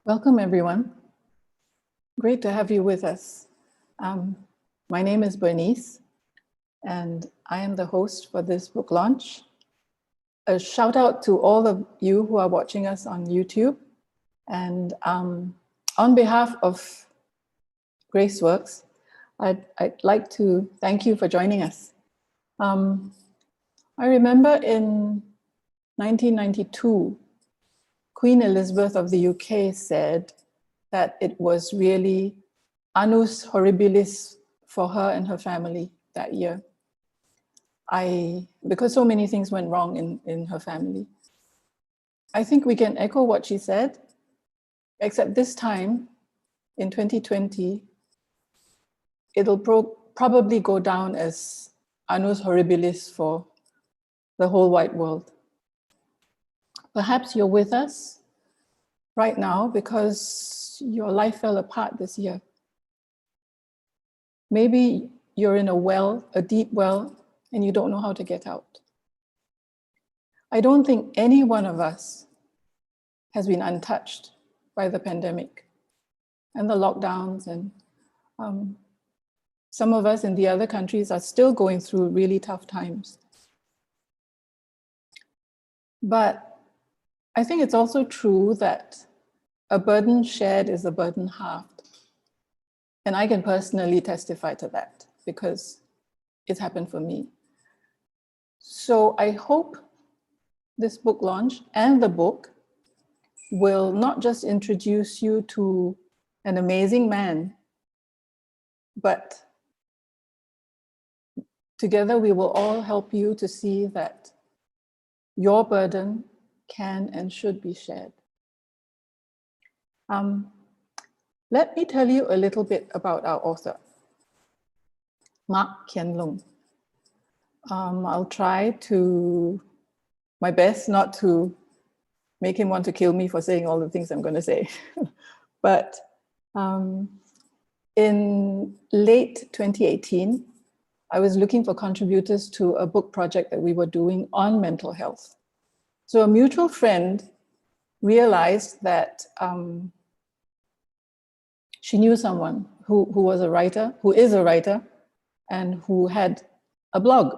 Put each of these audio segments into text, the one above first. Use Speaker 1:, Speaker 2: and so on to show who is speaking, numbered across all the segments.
Speaker 1: Welcome, everyone. Great to have you with us. My name is Bernice, and I am the host for this book launch. A shout out to all of you who are watching us on YouTube. And on behalf of Graceworks, I'd like to thank you for joining us. I remember in 1992, Queen Elizabeth of the UK said that it was really annus horribilis for her and her family that year. Because so many things went wrong in her family. I think we can echo what she said, except this time, in 2020, it'll probably go down as annus horribilis for the whole wide world. Perhaps you're with us right now because your life fell apart this year. Maybe you're in a well, a deep well, and you don't know how to get out. I don't think any one of us has been untouched by the pandemic and the lockdowns, and some of us in the other countries are still going through really tough times. But I think it's also true that a burden shared is a burden halved. And I can personally testify to that because it's happened for me. So I hope this book launch and the book will not just introduce you to an amazing man, but together we will all help you to see that your burden can and should be shared. Let me tell you a little bit about our author, Mak Kean Loong. I'll try to my best not to make him want to kill me for saying all the things I'm going to say. But in late 2018, I was looking for contributors to a book project that we were doing on mental health. So a mutual friend realized that she knew someone who was a writer, who is a writer, and who had a blog,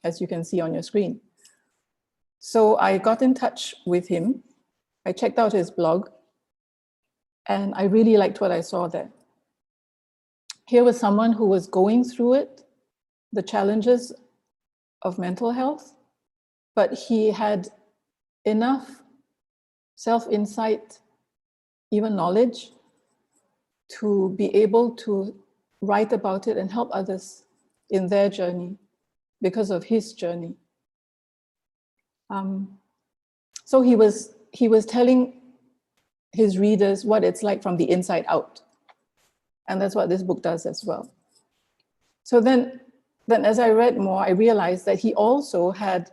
Speaker 1: as you can see on your screen. So I got in touch with him. I checked out his blog, and I really liked what I saw there. Here was someone who was going through it, the challenges of mental health, but he had enough self-insight, even knowledge, to be able to write about it and help others in their journey because of his journey. So he was telling his readers what it's like from the inside out. And that's what this book does as well. So then as I read more, I realized that he also had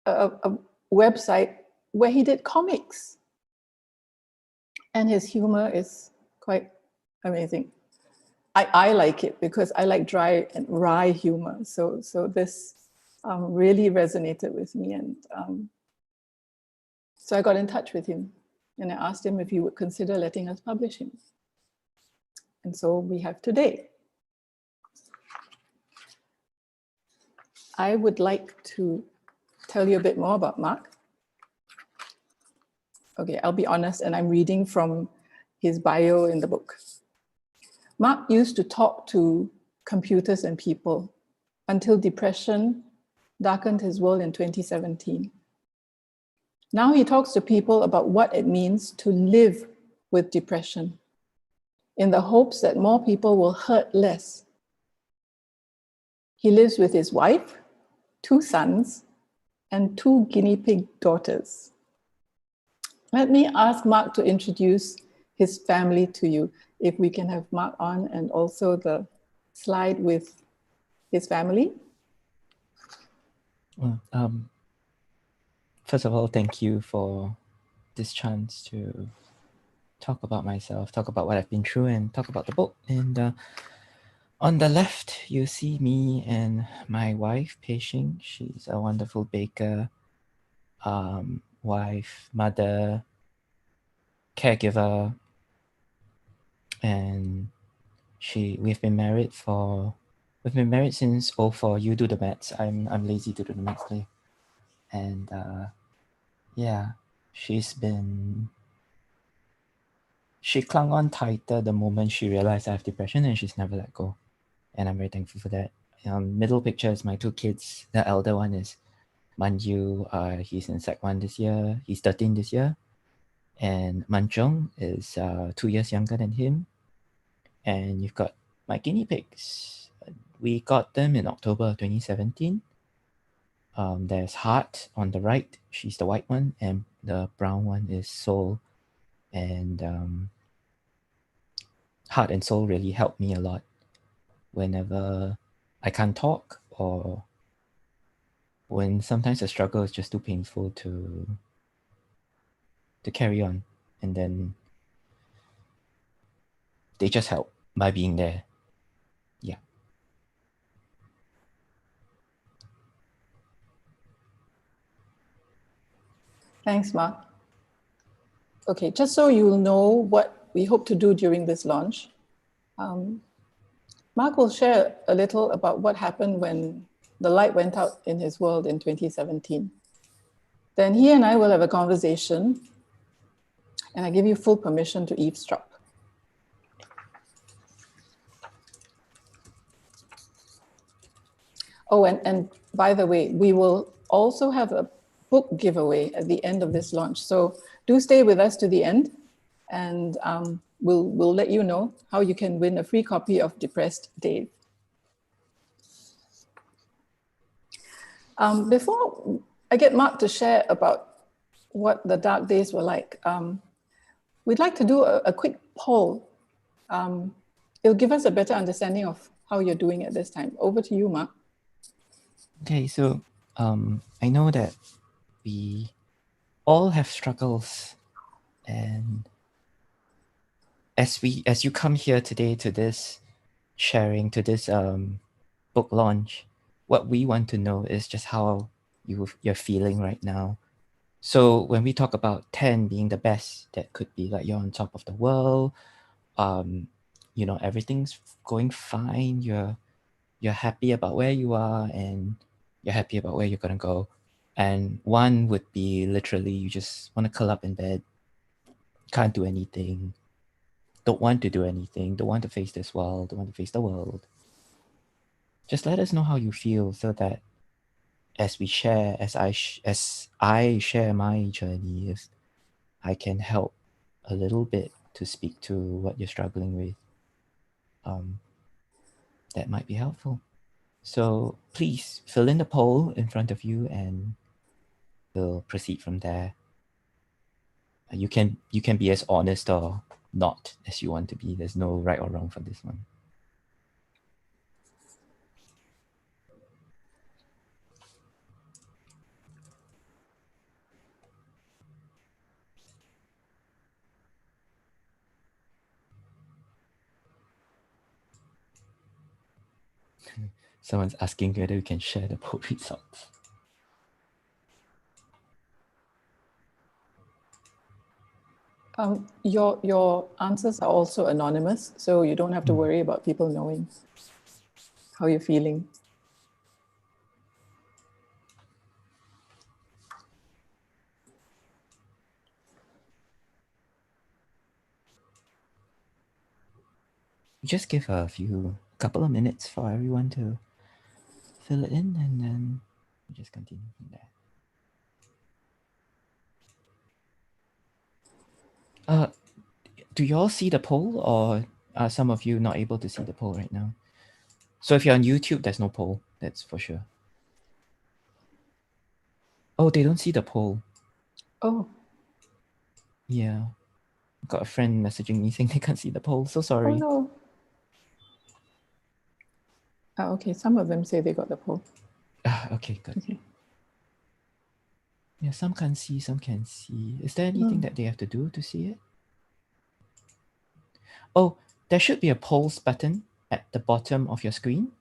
Speaker 1: a website where he did comics. And his humor is quite amazing. I like it because I like dry and wry humor. So this really resonated with me. And so I got in touch with him and I asked him if he would consider letting us publish him. And so we have today. I would like to tell you a bit more about Mak. Okay, I'll be honest, and I'm reading from his bio in the book. Mak used to talk to computers and people until depression darkened his world in 2017. Now he talks to people about what it means to live with depression in the hopes that more people will hurt less. He lives with his wife, 2 sons, and 2 guinea pig daughters. Let me ask Mak to introduce his family to you. If we can have Mak on, and also the slide with his family.
Speaker 2: Well, first of all, thank you for this chance to talk about myself, talk about what I've been through, and talk about the book. And on the left, you see me and my wife, Pei Xing. She's a wonderful baker, wife, mother, caregiver, and we've been married since '04. You do the maths. I'm lazy to do the maths, Clay. And yeah, she clung on tighter the moment she realized I have depression, and she's never let go. And I'm very thankful for that. Middle picture is my two kids. The elder one is Manju. He's in Sec 1 this year. He's 13 this year. And Manchong is 2 years younger than him. And you've got my guinea pigs. We got them in October 2017. There's Heart on the right. She's the white one. And the brown one is Soul. And Heart and Soul really helped me a lot whenever I can't talk, or when sometimes the struggle is just too painful to carry on. And then they just help by being there. Yeah.
Speaker 1: Thanks, Mak. Okay, just so you'll know what we hope to do during this launch, Mak will share a little about what happened when the light went out in his world in 2017. Then he and I will have a conversation, and I give you full permission to eavesdrop. Oh, and by the way, we will also have a book giveaway at the end of this launch. So do stay with us to the end, and we'll let you know how you can win a free copy of Depressed Dave. Before I get Mak to share about what the dark days were like, we'd like to do a quick poll. It'll give us a better understanding of how you're doing at this time. Over to you, Mak.
Speaker 2: Okay, so I know that we all have struggles, and as you come here today to this sharing, to this book launch, what we want to know is just how you're feeling right now. So when we talk about 10 being the best, that could be like you're on top of the world, you know, everything's going fine, you're happy about where you are, and you're happy about where you're gonna go. And 1 would be literally you just want to curl up in bed, can't do anything, don't want to do anything, don't want to face this world, don't want to face the world. Just let us know how you feel, so that as we share, as I share my journey, if I can help a little bit to speak to what you're struggling with, that might be helpful. So please fill in the poll in front of you, and we'll proceed from there. You can be as honest or not as you want to be. There's no right or wrong for this one. Someone's asking whether we can share the poll results.
Speaker 1: Your answers are also anonymous, so you don't have to worry about people knowing how you're feeling.
Speaker 2: Just give a couple of minutes for everyone to fill it in, and then we just continue from there. Do you all see the poll, or are some of you not able to see the poll right now? So if you're on YouTube, there's no poll, that's for sure. Oh, they don't see the poll.
Speaker 1: Oh.
Speaker 2: Yeah. Got a friend messaging me saying they can't see the poll. So sorry.
Speaker 1: Oh no. Okay, some of them say they got the poll.
Speaker 2: Okay, good.
Speaker 1: Okay.
Speaker 2: Yeah, some can't see, some can see. Is there anything that they have to do to see it? Oh, there should be a polls button at the bottom of your screen.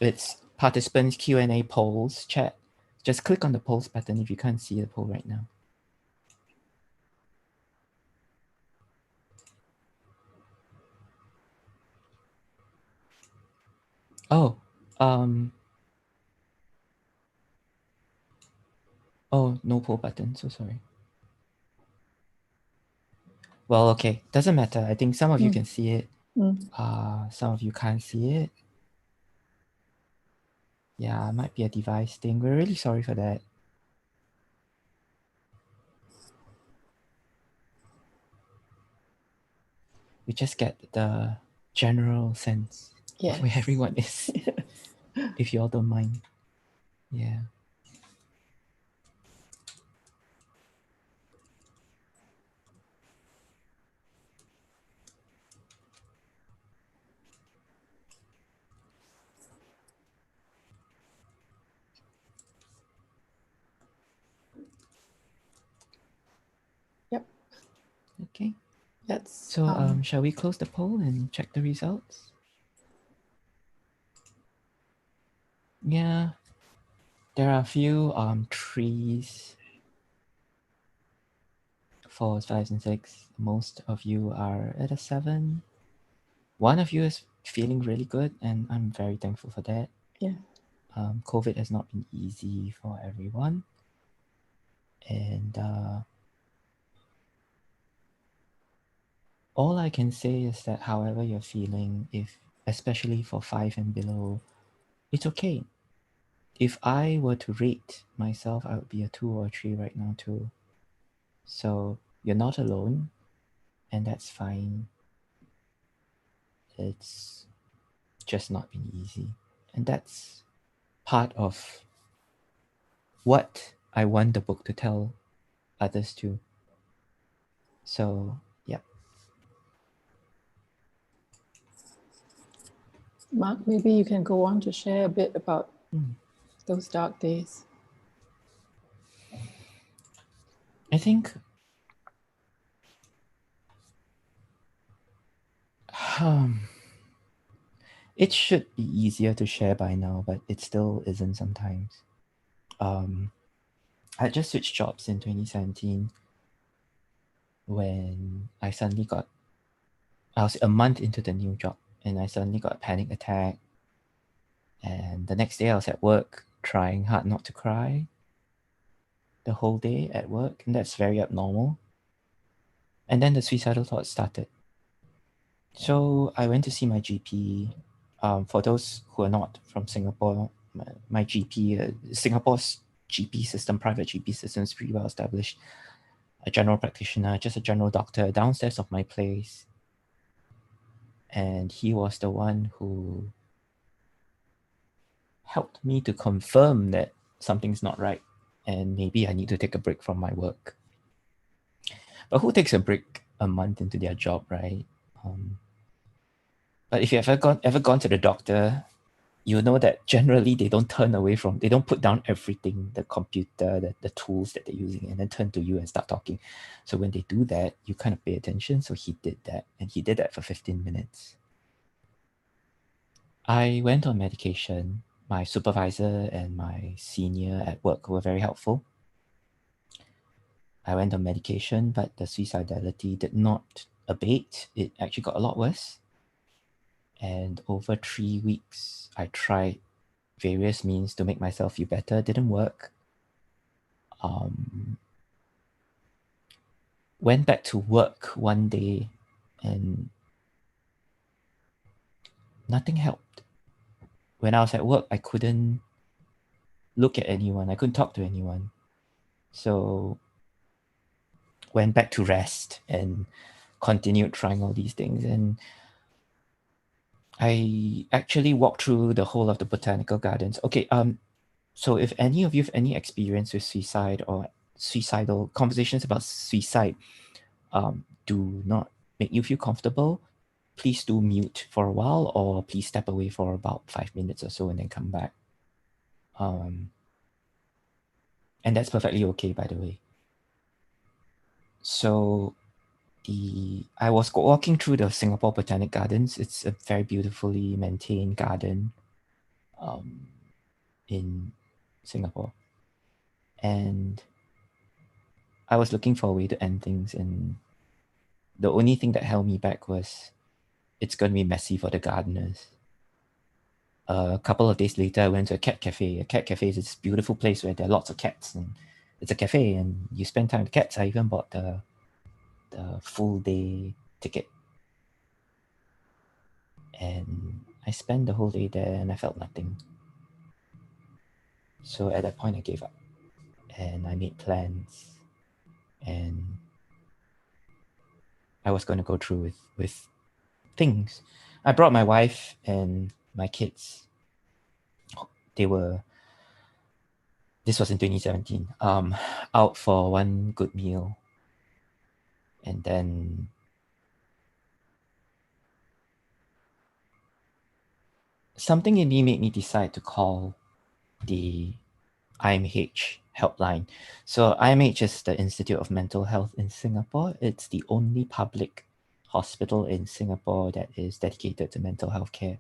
Speaker 2: It's participants Q&A polls chat. Just click on the polls button if you can't see the poll right now. Oh, oh, no pull button. So sorry. Well, okay, doesn't matter. I think some of you can see it. Some of you can't see it. Yeah, it might be a device thing. We're really sorry for that. We just get the general sense of where everyone is. If you all don't mind. Yeah.
Speaker 1: Yep.
Speaker 2: Okay.
Speaker 1: That's
Speaker 2: So shall we close the poll and check the results? Yeah. There are a few threes, fours, fives, and six. Most of you are at a 7. One of you is feeling really good, and I'm very thankful for that.
Speaker 1: Yeah.
Speaker 2: COVID has not been easy for everyone. And all I can say is that however you're feeling, if especially for 5 and below, it's okay. If I were to rate myself, I would be a 2 or a 3 right now too. So you're not alone, and that's fine. It's just not been easy. And that's part of what I want the book to tell others too. So, yeah.
Speaker 1: Mark, maybe you can go on to share a bit about those dark days.
Speaker 2: I think it should be easier to share by now, but it still isn't sometimes. I just switched jobs in 2017 when I was a month into the new job and I suddenly got a panic attack. And the next day I was at work trying hard not to cry the whole day at work, and that's very abnormal. And then the suicidal thoughts started. So I went to see my GP. For those who are not from Singapore, my GP, Singapore's GP system, private GP system is pretty well established. A general practitioner, just a general doctor downstairs of my place. And he was the one who helped me to confirm that something's not right and maybe I need to take a break from my work. But who takes a break a month into their job, right? But if you've ever gone to the doctor, you know that generally they don't they don't put down everything, the computer, the tools that they're using, and then turn to you and start talking. So when they do that, you kind of pay attention. So he did that, and he did that for 15 minutes. I went on medication. My supervisor and my senior at work were very helpful. I went on medication, but the suicidality did not abate. It actually got a lot worse. And over 3 weeks, I tried various means to make myself feel better. Didn't work. Went back to work one day and nothing helped. When I was at work, I couldn't look at anyone. I couldn't talk to anyone. So went back to rest and continued trying all these things. And I actually walked through the whole of the botanical gardens. Okay, so if any of you have any experience with suicide or suicidal conversations about suicide, do not make you feel comfortable, please do mute for a while or please step away for about 5 minutes or so and then come back. And that's perfectly okay, by the way. So I was walking through the Singapore Botanic Gardens. It's a very beautifully maintained garden in Singapore. And I was looking for a way to end things, and the only thing that held me back was it's going to be messy for the gardeners. a couple of days later, I went to a cat cafe. A cat cafe is this beautiful place where there are lots of cats, and it's a cafe, and you spend time with cats. I even bought the full day ticket, and I spent the whole day there, and I felt nothing. So at that point, I gave up, and I made plans, and I was going to go through with things. I brought my wife and my kids. This was in 2017, out for one good meal. And then something in me made me decide to call the IMH helpline. So IMH is the Institute of Mental Health in Singapore. It's the only public hospital in Singapore that is dedicated to mental health care.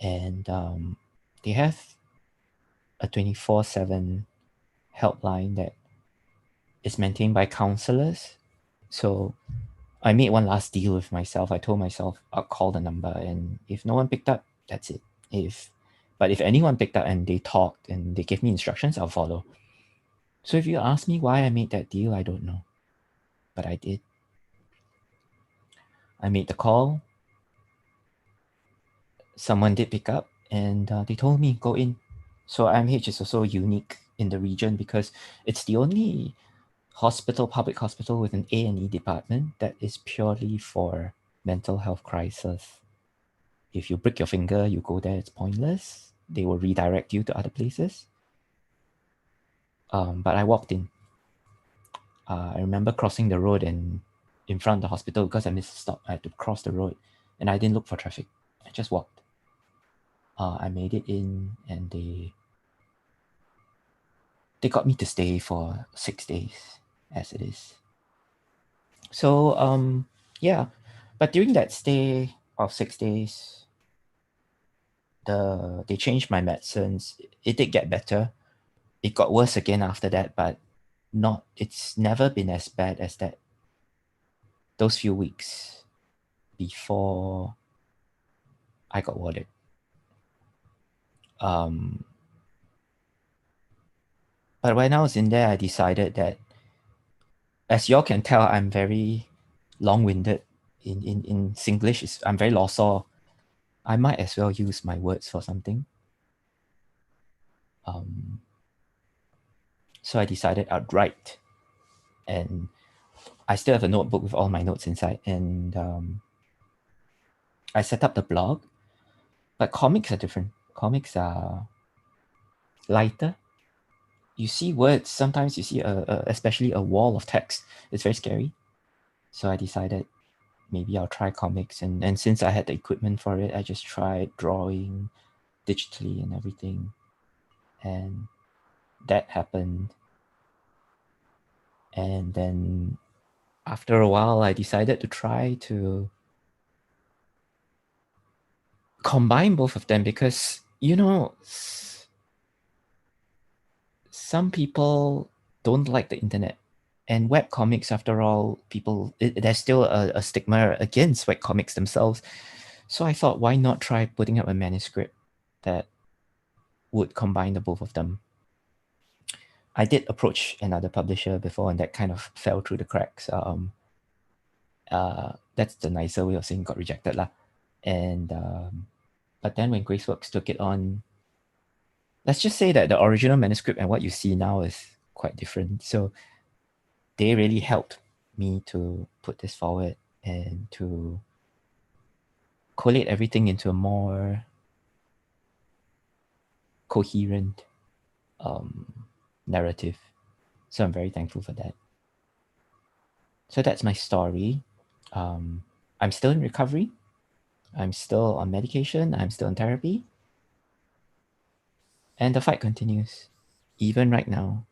Speaker 2: And they have a 24/7 helpline that is maintained by counselors. So I made one last deal with myself. I told myself I'll call the number, and if no one picked up, that's it. But if anyone picked up and they talked and they gave me instructions, I'll follow. So if you ask me why I made that deal, I don't know. But I did. I made the call. Someone did pick up, and they told me, go in. So IMH is also unique in the region because it's the only public hospital with an A&E department that is purely for mental health crisis. If you break your finger, you go there, it's pointless. They will redirect you to other places. But I walked in. I remember crossing the road and in front of the hospital because I missed a stop. I had to cross the road and I didn't look for traffic. I just walked. I made it in, and they got me to stay for 6 days as it is. So yeah, but during that stay of 6 days, they changed my medicines. It did get better. It got worse again after that, but it's never been as bad as that. Those few weeks before I got warded. But when I was in there, I decided that, as y'all can tell, I'm very long-winded in Singlish. I'm very lost. I might as well use my words for something. So I decided I'd write, and I still have a notebook with all my notes inside, and I set up the blog. But comics are different. Comics are lighter. You see words, sometimes you see especially a wall of text. It's very scary. So I decided maybe I'll try comics, and since I had the equipment for it, I just tried drawing digitally and everything, and that happened. And then after a while, I decided to try to combine both of them because, some people don't like the internet. And webcomics, after all, there's still a stigma against webcomics themselves. So I thought, why not try putting up a manuscript that would combine the both of them? I did approach another publisher before, and that kind of fell through the cracks. That's the nicer way of saying got rejected lah. And but then when Graceworks took it on, let's just say that the original manuscript and what you see now is quite different. So they really helped me to put this forward and to collate everything into a more coherent narrative. So I'm very thankful for that. So that's my story. I'm still in recovery. I'm still on medication. I'm still in therapy. And the fight continues, even right now,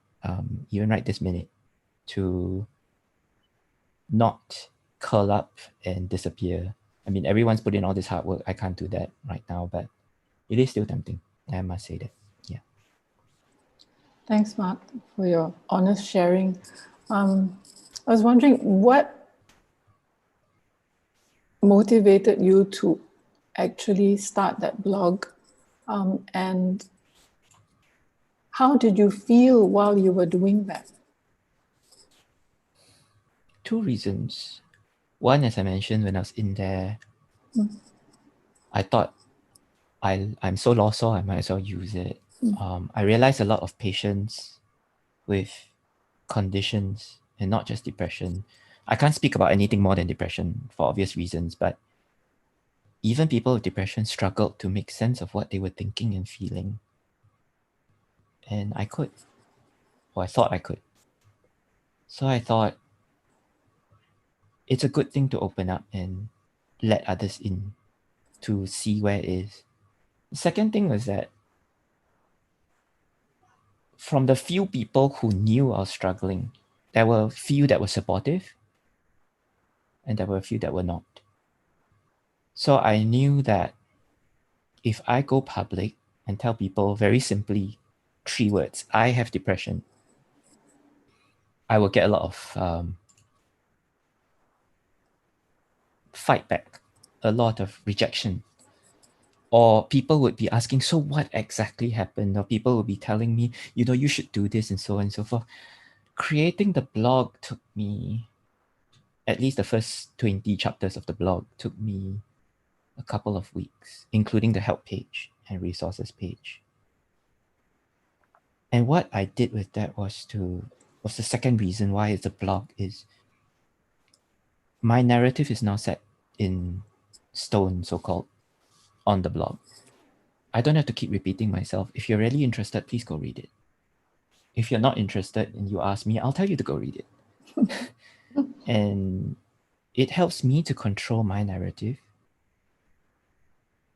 Speaker 2: even right this minute, to not curl up and disappear. I mean, everyone's put in all this hard work. I can't do that right now, but it is still tempting. I must say that. Yeah.
Speaker 1: Thanks, Mak, for your honest sharing. I was wondering what motivated you to actually start that blog? And how did you feel while you were doing that?
Speaker 2: Two reasons. One, as I mentioned, when I was in there, I thought I'm so lost, so I might as well use it. I realized a lot of patients with conditions and not just depression. I can't speak about anything more than depression for obvious reasons, but even people with depression struggled to make sense of what they were thinking and feeling. And I could, or I thought I could. So I thought it's a good thing to open up and let others in to see where it is. The second thing was that from the few people who knew I was struggling, there were a few that were supportive and there were a few that were not. So I knew that if I go public and tell people very simply 3 words, I have depression, I will get a lot of fight back, a lot of rejection. Or people would be asking, so what exactly happened? Or people would be telling me, you should do this and so on and so forth. Creating the blog took me, at least the first 20 chapters of the blog took me a couple of weeks, including the help page and resources page. And what I did with that was the second reason why it's a blog is my narrative is now set in stone, so-called, on the blog. I don't have to keep repeating myself. If you're really interested, please go read it. If you're not interested and you ask me, I'll tell you to go read it. And it helps me to control my narrative.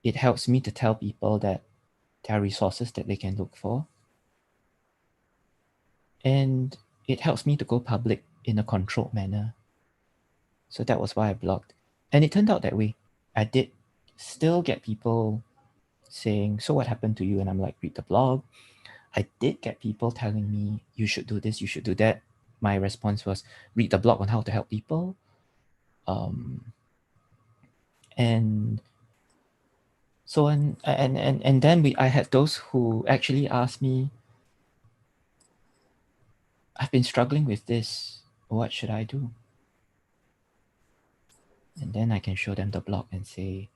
Speaker 2: It helps me to tell people that there are resources that they can look for. And it helps me to go public in a controlled manner. So that was why I blogged. And it turned out that way. I did still get people saying, so what happened to you? And I'm like, read the blog. I did get people telling me, you should do this, you should do that. My response was, read the blog on how to help people. And so and then I had those who actually asked me, I've been struggling with this. What should I do? And then I can show them the blog and say,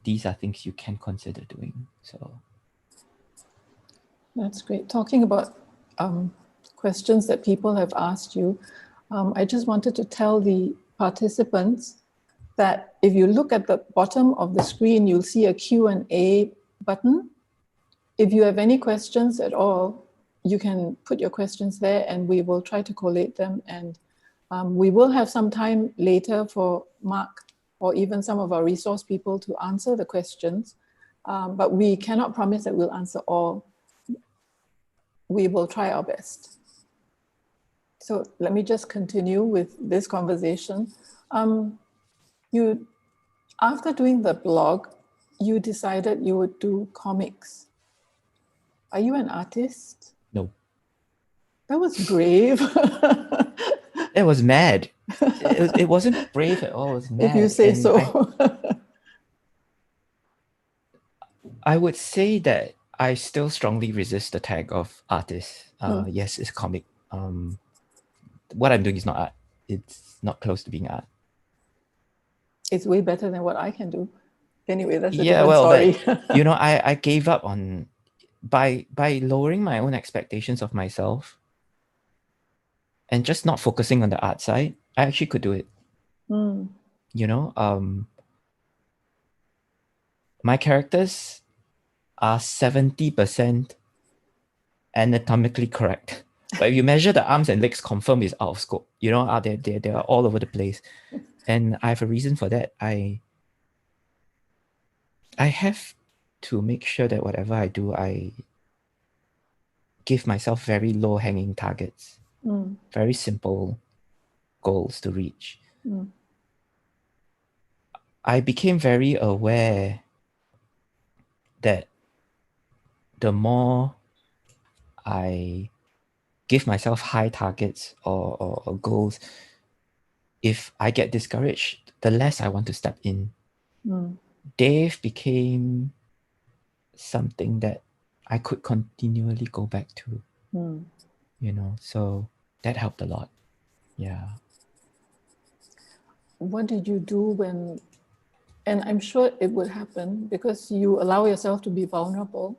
Speaker 2: these are things you can consider doing. So
Speaker 1: that's great. Talking about questions that people have asked you, I just wanted to tell the participants that if you look at the bottom of the screen, you'll see a Q&A button. If you have any questions at all, you can put your questions there and we will try to collate them. And we will have some time later for Mark or even some of our resource people to answer the questions, but we cannot promise that we'll answer all. We will try our best. So let me just continue with this conversation. After doing the blog, you decided you would do comics. Are you an artist?
Speaker 2: no.
Speaker 1: That was brave.
Speaker 2: It was mad. It wasn't brave at all. It was mad.
Speaker 1: If you say
Speaker 2: and
Speaker 1: so.
Speaker 2: I would say that I still strongly resist the tag of artist. Yes, it's comic. What I'm doing is not art. It's not close to being art.
Speaker 1: It's way better than what I can do. Anyway, that's a
Speaker 2: Yeah,
Speaker 1: different
Speaker 2: well,
Speaker 1: story.
Speaker 2: but I gave up on by lowering my own expectations of myself and just not focusing on the art side. I actually could do it. My characters are 70% anatomically correct. But if you measure the arms and legs, confirm is out of scope. They are all over the place. And I have a reason for that. I have to make sure that whatever I do, I give myself very low-hanging targets, very simple goals to reach. I became very aware that the more I give myself high targets or goals, if I get discouraged, the less I want to step in. Dave became something that I could continually go back to, so that helped a lot. Yeah.
Speaker 1: What did you do when, and I'm sure it would happen because you allow yourself to be vulnerable.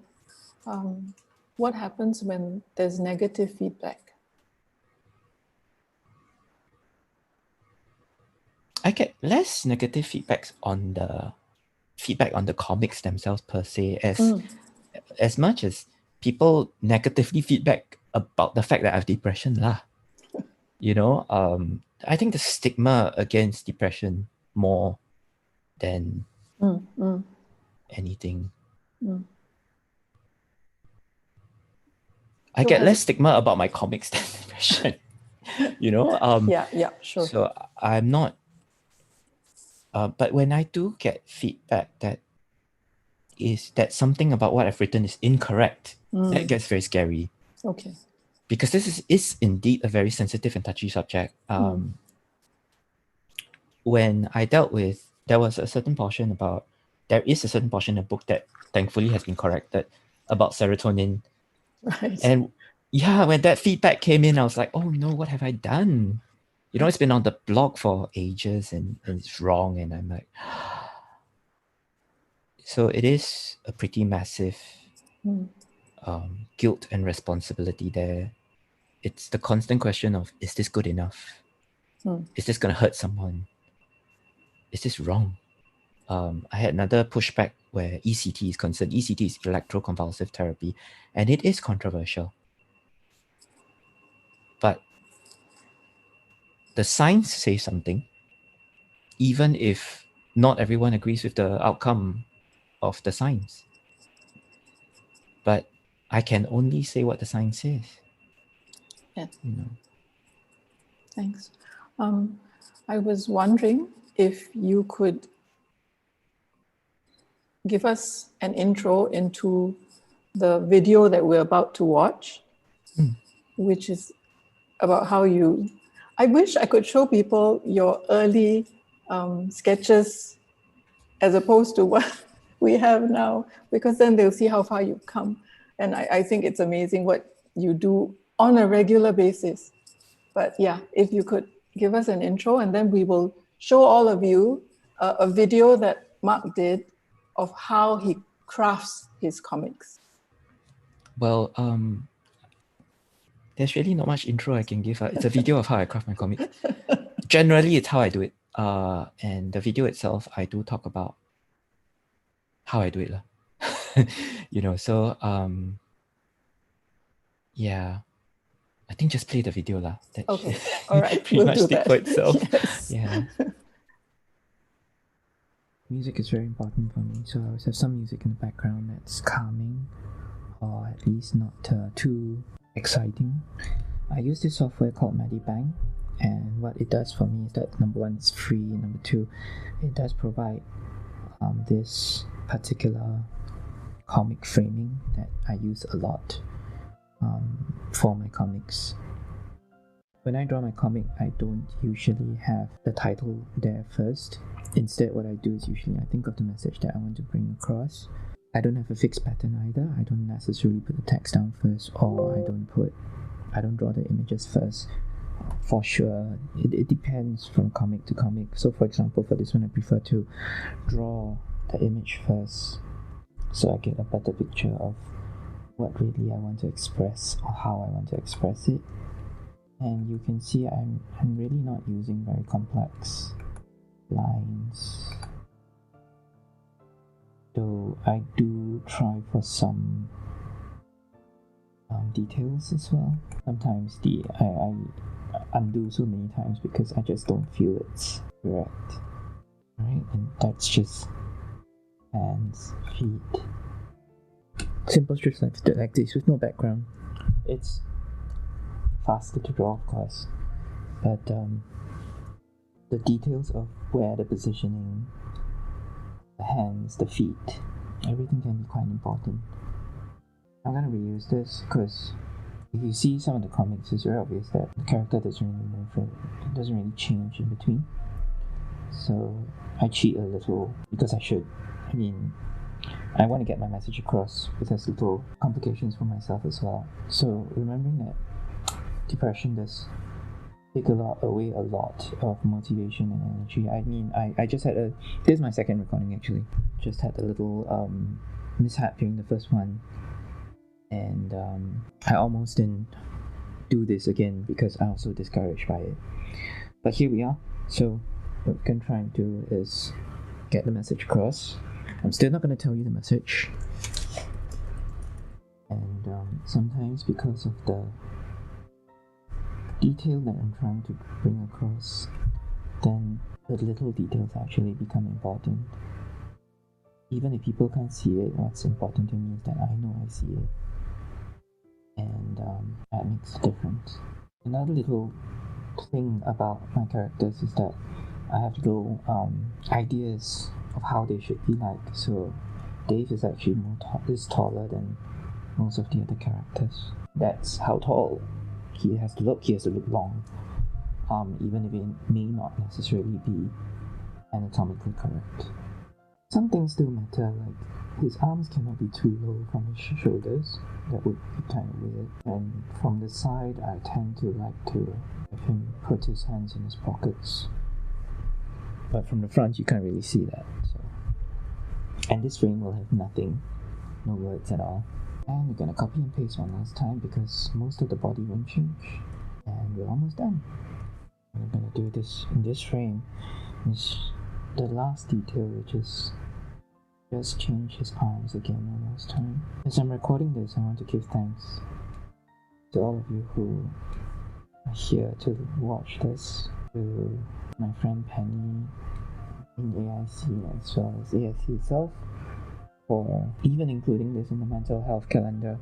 Speaker 1: What happens when there's negative feedback?
Speaker 2: I get less negative feedback on the comics themselves per se, as much as people negatively feedback about the fact that I have depression lah. I think the stigma against depression more than anything. I get less stigma about my comics than depression.
Speaker 1: Yeah, sure.
Speaker 2: So I'm not. But when I do get feedback that something about what I've written is incorrect, that gets very scary.
Speaker 1: Okay.
Speaker 2: Because this is indeed a very sensitive and touchy subject. When I dealt with, there is a certain portion in the book that thankfully has been corrected about serotonin.
Speaker 1: Right.
Speaker 2: And yeah, when that feedback came in, I was like, oh no, what have I done? It's been on the blog for ages and it's wrong. And I'm like, so it is a pretty massive guilt and responsibility there. It's the constant question of, is this good enough? Is this going to hurt someone? Is this wrong? I had another pushback where ECT is concerned. ECT is electroconvulsive therapy, and it is controversial. But the science says something, even if not everyone agrees with the outcome of the science. But I can only say what the science says.
Speaker 1: Yeah. Thanks. I was wondering if you could give us an intro into the video that we're about to watch, which is about how you... I wish I could show people your early sketches as opposed to what we have now, because then they'll see how far you've come. And I think it's amazing what you do on a regular basis. But yeah, if you could give us an intro, and then we will show all of you a video that Mak did of how he crafts his comics.
Speaker 2: Well, there's really not much intro I can give. It's a video of how I craft my comics. Generally, it's how I do it. And the video itself, I do talk about how I do it. So yeah. I think just play the video lah.
Speaker 1: Okay, all right.
Speaker 2: Pretty
Speaker 1: We'll
Speaker 2: much
Speaker 1: do
Speaker 2: speak
Speaker 1: that.
Speaker 2: for itself.
Speaker 1: Yes.
Speaker 2: Yeah. Music is very important for me, so I always have some music in the background that's calming, or at least not too exciting. I use this software called Medibang, and what it does for me is that number one, it's free, and number two, it does provide this particular comic framing that I use a lot for my comics. When I draw my comic, I don't usually have the title there first. Instead, what I do is usually I think of the message that I want to bring across. I don't have a fixed pattern either. I don't necessarily put the text down first, or I don't draw the images first. For sure, it depends from comic to comic. So for example, for this one, I prefer to draw the image first, so I get a better picture of what really I want to express or how I want to express it. And you can see I'm really not using very complex lines, though I do try for some details as well. Sometimes I undo so many times because I just don't feel it's correct, right? And that's just hands, feet, simple strips like this with no background. It's faster to draw, of course, but the details of where the positioning, the hands, the feet, everything can be quite important. I'm gonna reuse this because if you see some of the comics, it's very obvious that the character doesn't really move, it doesn't really change in between. So I cheat a little because I should, I mean, I want to get my message across with as little complications for myself as well. So remembering that depression does take away a lot of motivation and energy. I mean, I just had this is my second recording actually. Just had a little mishap during the first one, and I almost didn't do this again because I was so discouraged by it. But here we are. So what we can try and do is get the message across. I'm still not going to tell you the message, and sometimes because of the detail that I'm trying to bring across, then the little details actually become important. Even if people can't see it, what's important to me is that I know I see it, and that makes a difference. Another little thing about my characters is that I have little ideas of how they should be like. So Dave is actually taller than most of the other characters. That's how tall he has to look. He has to look long, even if it may not necessarily be anatomically correct. Some things still matter, like his arms cannot be too low from his shoulders. That would be kind of weird. And from the side, I tend to like to have him put his hands in his pockets. But from the front, you can't really see that. So, and this frame will have nothing, no words at all. And we're gonna copy and paste one last time because most of the body won't change. And we're almost done. We're gonna do this in this frame. This the last detail, which is just change his arms again one last time. As I'm recording this, I want to give thanks to all of you who are here to watch this, to my friend Penny in AIC as well as AIC itself, for even including this in the mental health calendar,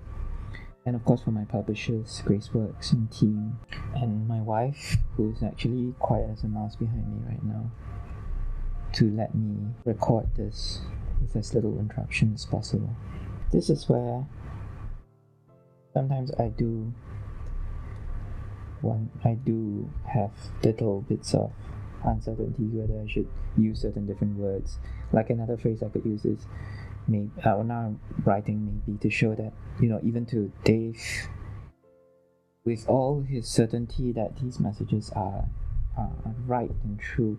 Speaker 2: and of course for my publishers, Graceworks and team, and my wife, who is actually quiet as a mouse behind me right now, to let me record this with as little interruption as possible. This is where sometimes I do have little bits of uncertainty whether I should use certain different words. Like another phrase I could use is maybe now I'm writing maybe to show that, even to Dave, with all his certainty that these messages are right and true,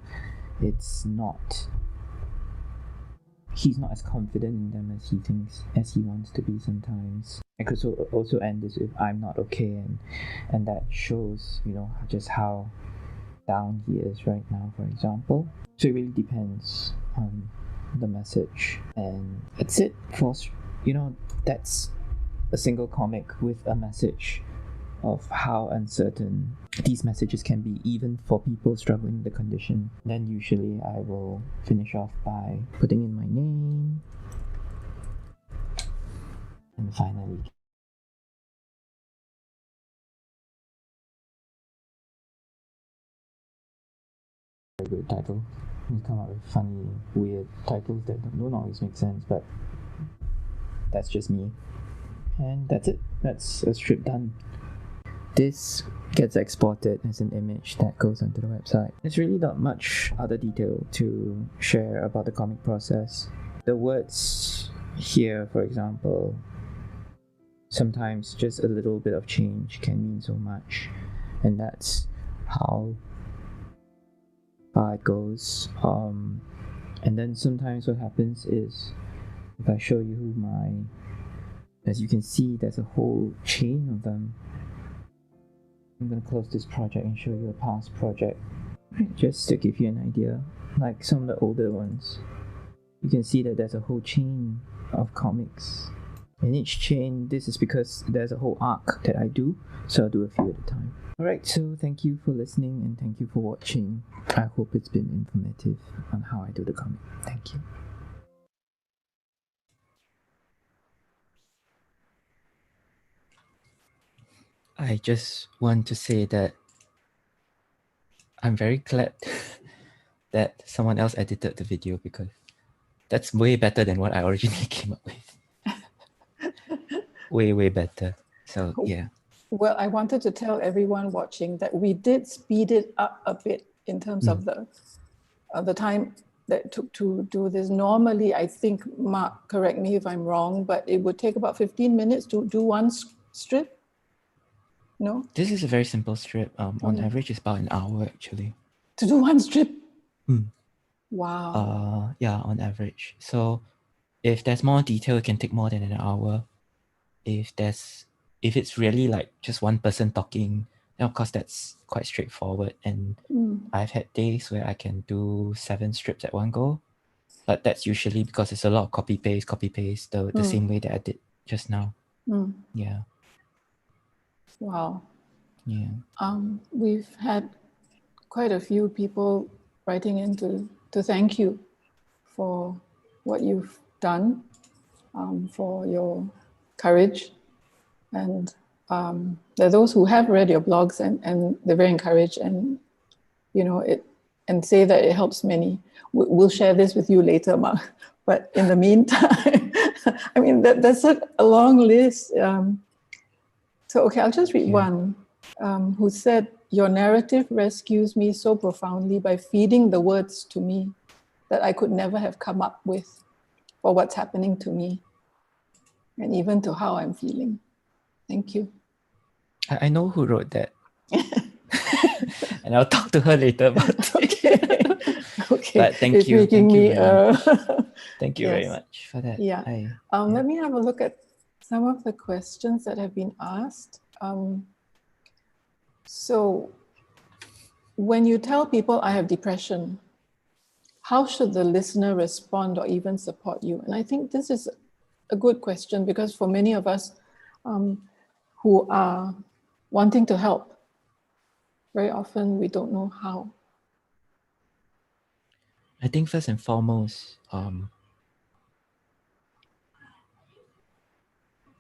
Speaker 2: he's not as confident in them as he thinks, as he wants to be sometimes. I could also end this with I'm not okay, and that shows, just how down he is right now, for example. So it really depends on the message, and that's it for, that's a single comic with a message of how uncertain these messages can be, even for people struggling with the condition. Then usually I will finish off by putting in my name, and finally a good title. You come up with funny, weird titles that don't always make sense, but that's just me. And that's it. That's a strip done. This gets exported as an image that goes onto the website. There's really not much other detail to share about the comic process. The words here, for example, sometimes just a little bit of change can mean so much, and that's how far it goes. And then sometimes what happens is, if I show you as you can see, there's a whole chain of them. I'm going to close this project and show you a past project, just to give you an idea. Like some of the older ones, you can see that there's a whole chain of comics. In each chain, this is because there's a whole arc that I do, so I'll do a few at a time. Alright, so thank you for listening and thank you for watching. I hope it's been informative on how I do the comic. Thank you. I just want to say that I'm very glad that someone else edited the video, because that's way better than what I originally came up with. way better. So yeah.
Speaker 1: Well, I wanted to tell everyone watching that we did speed it up a bit in terms of the time that took to do this. Normally, I think, Mark, correct me if I'm wrong, but it would take about 15 minutes to do one strip. No?
Speaker 2: This is a very simple strip. On average, it's about an hour actually.
Speaker 1: To do one strip?
Speaker 2: Mm.
Speaker 1: Wow.
Speaker 2: Yeah, on average. So if there's more detail, it can take more than an hour. If it's really like just one person talking, then of course that's quite straightforward. And I've had days where I can do 7 strips at one go, but that's usually because it's a lot of copy paste, the same way that I did just now. Yeah.
Speaker 1: Wow.
Speaker 2: Yeah.
Speaker 1: We've had quite a few people writing in to thank you for what you've done, for your courage. And there are those who have read your blogs and they're very encouraged and, and say that it helps many. We'll share this with you later, Mark. But in the meantime, I mean, that's a long list. So, okay, I'll just read one who said, "Your narrative rescues me so profoundly by feeding the words to me that I could never have come up with for what's happening to me and even to how I'm feeling. Thank you."
Speaker 2: I know who wrote that. And I'll talk to her later about it.
Speaker 1: Okay.
Speaker 2: But thank
Speaker 1: it's
Speaker 2: you.
Speaker 1: Making
Speaker 2: thank you
Speaker 1: me,
Speaker 2: very much. Thank you
Speaker 1: yes.
Speaker 2: very much for that.
Speaker 1: Yeah. Let me have a look at some of the questions that have been asked. So when you tell people I have depression, how should the listener respond or even support you? And I think this is a good question because for many of us who are wanting to help, very often we don't know how.
Speaker 2: I think first and foremost,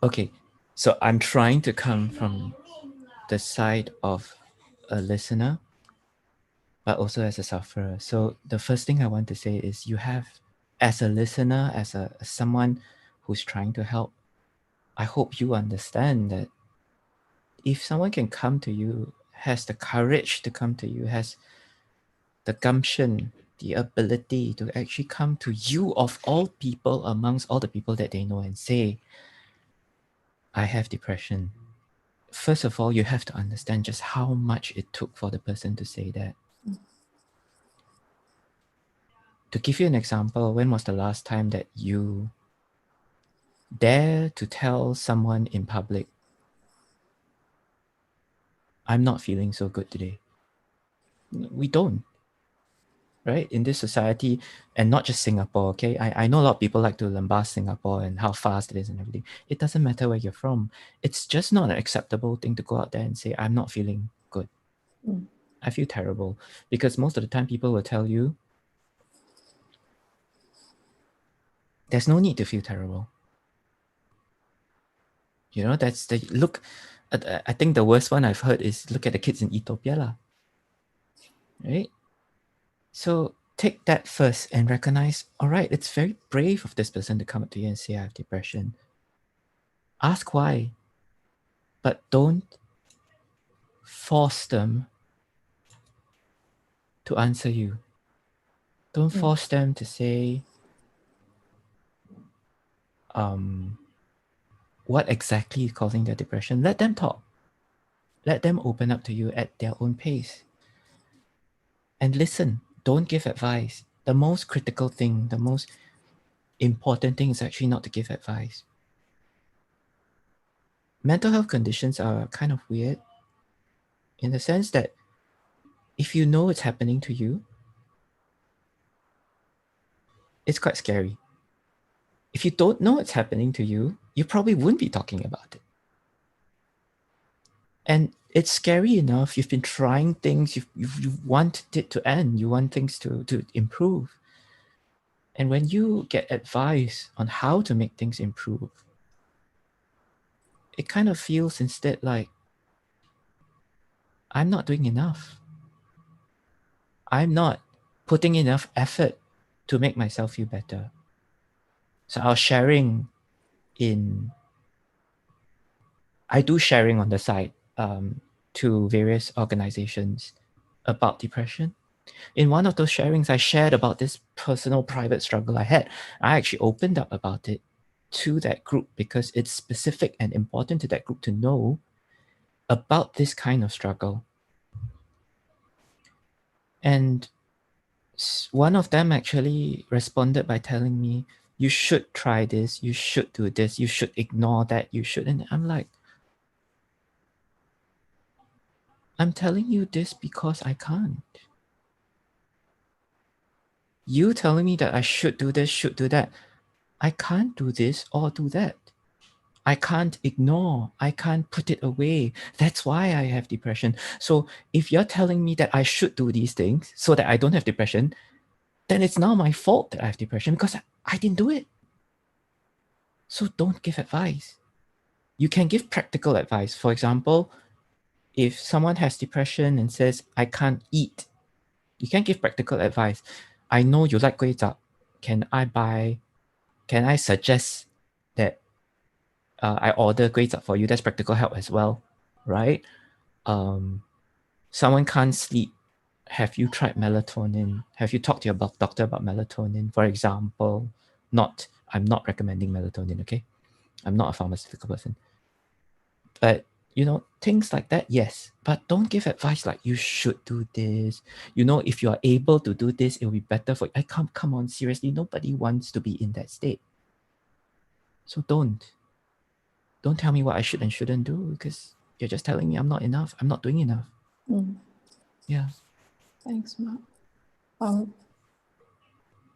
Speaker 2: okay, so I'm trying to come from the side of a listener, but also as a sufferer. So the first thing I want to say is you have, as a listener, as someone who's trying to help, I hope you understand that if someone can come to you, has the courage to come to you, has the gumption, the ability to actually come to you of all people amongst all the people that they know and say, I have depression. First of all, you have to understand just how much it took for the person to say that. To give you an example, when was the last time that you dare to tell someone in public, I'm not feeling so good today? We don't. Right? In this society, and not just Singapore, okay? I know a lot of people like to lambast Singapore and how fast it is and everything. It doesn't matter where you're from. It's just not an acceptable thing to go out there and say, I'm not feeling good. I feel terrible. Because most of the time people will tell you, there's no need to feel terrible. You know, that's the look. I think the worst one I've heard is look at the kids in Ethiopia lah. Right? So take that first and recognize, all right, it's very brave of this person to come up to you and say, I have depression. Ask why, but don't force them to answer you. Don't force them to say what exactly is causing their depression. Let them talk. Let them open up to you at their own pace. And listen, don't give advice. The most critical thing, the most important thing is actually not to give advice. Mental health conditions are kind of weird in the sense that if you know it's happening to you, it's quite scary. If you don't know it's happening to you, you probably wouldn't be talking about it. And it's scary enough. You've been trying things. You want it to end. You want things to improve. And when you get advice on how to make things improve, it kind of feels instead like, I'm not doing enough. I'm not putting enough effort to make myself feel better. So I do sharing on the side to various organizations about depression. In one of those sharings, I shared about this personal private struggle I had. I actually opened up about it to that group because it's specific and important to that group to know about this kind of struggle. And one of them actually responded by telling me, you should try this, you should do this, you should ignore that, you should. And I'm like, I'm telling you this because I can't. You telling me that I should do this, should do that. I can't do this or do that. I can't ignore. I can't put it away. That's why I have depression. So if you're telling me that I should do these things so that I don't have depression, then it's not my fault that I have depression because I didn't do it. So don't give advice. You can give practical advice. For example, if someone has depression and says, I can't eat, you can give practical advice. I know you like kway chap. Can I suggest that I order kway chap for you? That's practical help as well, right? Someone can't sleep. Have you tried melatonin? Have you talked to your doctor about melatonin? For example, I'm not recommending melatonin, okay? I'm not a pharmaceutical person. But, things like that, yes. But don't give advice like you should do this. If you are able to do this, it will be better for you. Come on, seriously, nobody wants to be in that state. So don't tell me what I should and shouldn't do because you're just telling me I'm not enough. I'm not doing enough. Yeah.
Speaker 1: Thanks, Mak.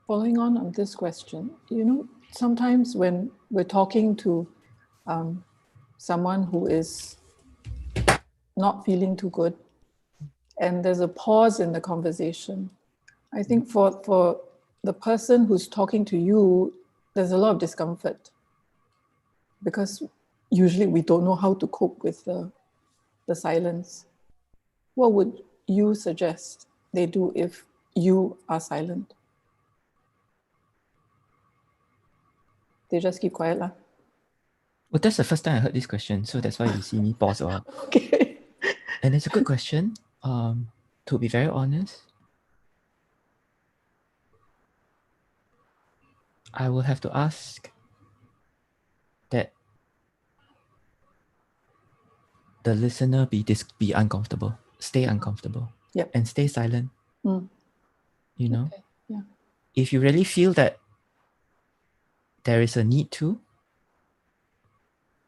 Speaker 1: Following on this question, sometimes when we're talking to someone who is not feeling too good, and there's a pause in the conversation, I think for the person who's talking to you, there's a lot of discomfort because usually we don't know how to cope with the silence. What would you suggest they do if you are silent? They just keep quiet lah.
Speaker 2: Well, that's the first time I heard this question, so that's why you see me pause a while.
Speaker 1: Okay.
Speaker 2: And it's a good question. To be very honest, I will have to ask that the listener be uncomfortable, stay uncomfortable,
Speaker 1: Yep.
Speaker 2: and stay silent.
Speaker 1: Okay. Yeah.
Speaker 2: If you really feel that there is a need to,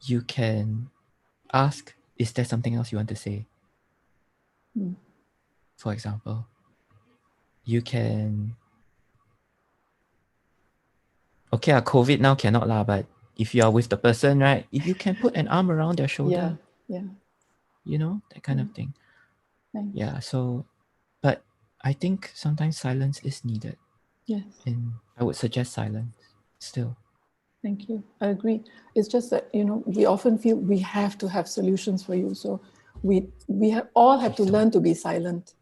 Speaker 2: you can ask, is there something else you want to say? For example, you can, okay, COVID now cannot lah, but if you are with the person, right, if you can put an arm around their shoulder, that kind of thing.
Speaker 1: Thanks.
Speaker 2: Yeah, so, but I think sometimes silence is needed.
Speaker 1: Yes.
Speaker 2: And I would suggest silence still.
Speaker 1: Thank you. I agree. It's just that, we often feel we have to have solutions for you. So we all have to learn to be silent.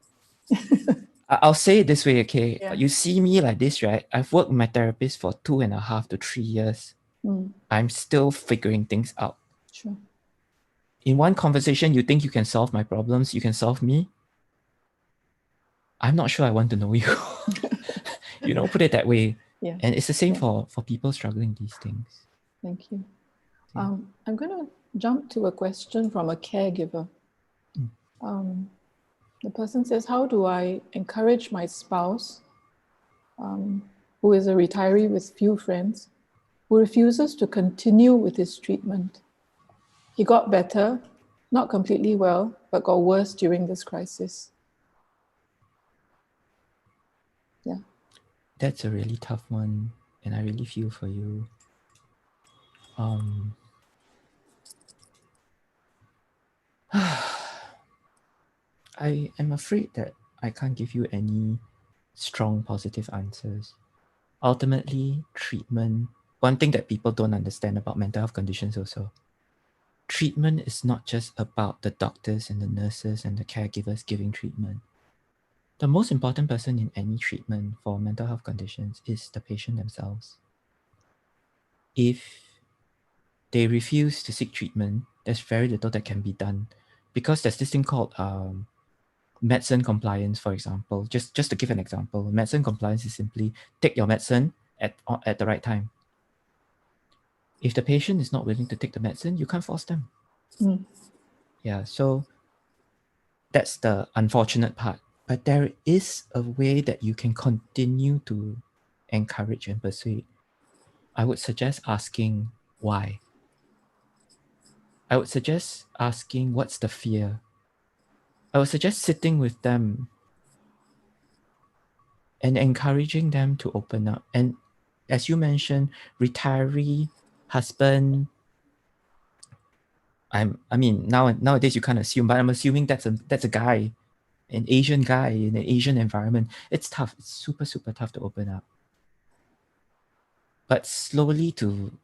Speaker 2: I'll say it this way, okay?
Speaker 1: Yeah.
Speaker 2: You see me like this, right? I've worked with my therapist for 2.5 to 3 years. I'm still figuring things out.
Speaker 1: Sure.
Speaker 2: In one conversation, you think you can solve my problems, you can solve me. I'm not sure I want to know you. Put it that way.
Speaker 1: Yeah.
Speaker 2: And it's the same for people struggling these things.
Speaker 1: Thank you. Yeah. I'm going to jump to a question from a caregiver. The person says, how do I encourage my spouse, who is a retiree with few friends, who refuses to continue with his treatment? He got better, not completely well, but got worse during this crisis. Yeah.
Speaker 2: That's a really tough one, and I really feel for you. I am afraid that I can't give you any strong positive answers. Ultimately, treatment, one thing that people don't understand about mental health conditions also, treatment is not just about the doctors and the nurses and the caregivers giving treatment. The most important person in any treatment for mental health conditions is the patient themselves. If they refuse to seek treatment, there's very little that can be done because there's this thing called medicine compliance, for example, just to give an example, medicine compliance is simply take your medicine at the right time. If the patient is not willing to take the medicine, you can't force them. Yeah, so that's the unfortunate part. But there is a way that you can continue to encourage and persuade. I would suggest asking why. I would suggest asking what's the fear. I would suggest sitting with them and encouraging them to open up. And as you mentioned, retiree, husband. Nowadays you can't assume, but I'm assuming that's a guy, an Asian guy in an Asian environment. It's tough. It's super, super tough to open up. But slowly to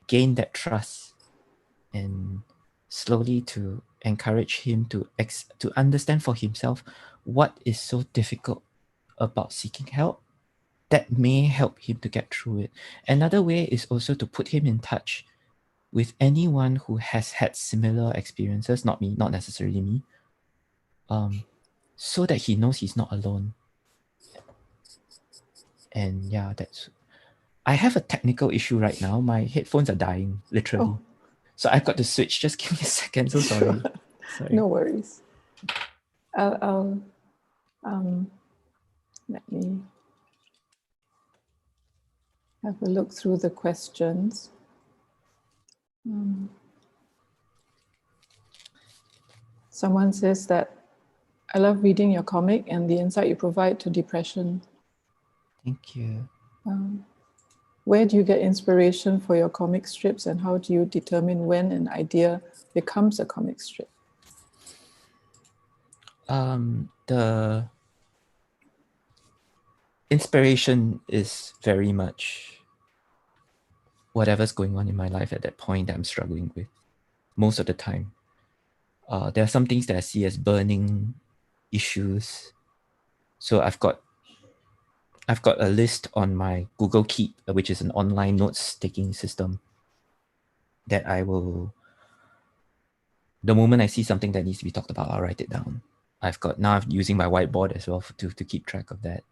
Speaker 2: gain that trust and slowly to encourage him to understand for himself what is so difficult about seeking help, that may help him to get through it. Another way is also to put him in touch with anyone who has had similar experiences, not me, not necessarily me, so that he knows he's not alone. And yeah, I have a technical issue right now. My headphones are dying, literally.
Speaker 1: Oh.
Speaker 2: So I've got to switch. Just give me a second. So sorry. Sorry.
Speaker 1: No worries. I'll let me have a look through the questions. Someone says that I love reading your comic and the insight you provide to depression.
Speaker 2: Thank you.
Speaker 1: Where do you get inspiration for your comic strips, and how do you determine when an idea becomes a comic strip?
Speaker 2: The inspiration is very much whatever's going on in my life at that point that I'm struggling with most of the time. There are some things that I see as burning issues. So I've got a list on my Google Keep, which is an online notes taking system, that I will, the moment I see something that needs to be talked about, I'll write it down. I'm using my whiteboard as well to keep track of that.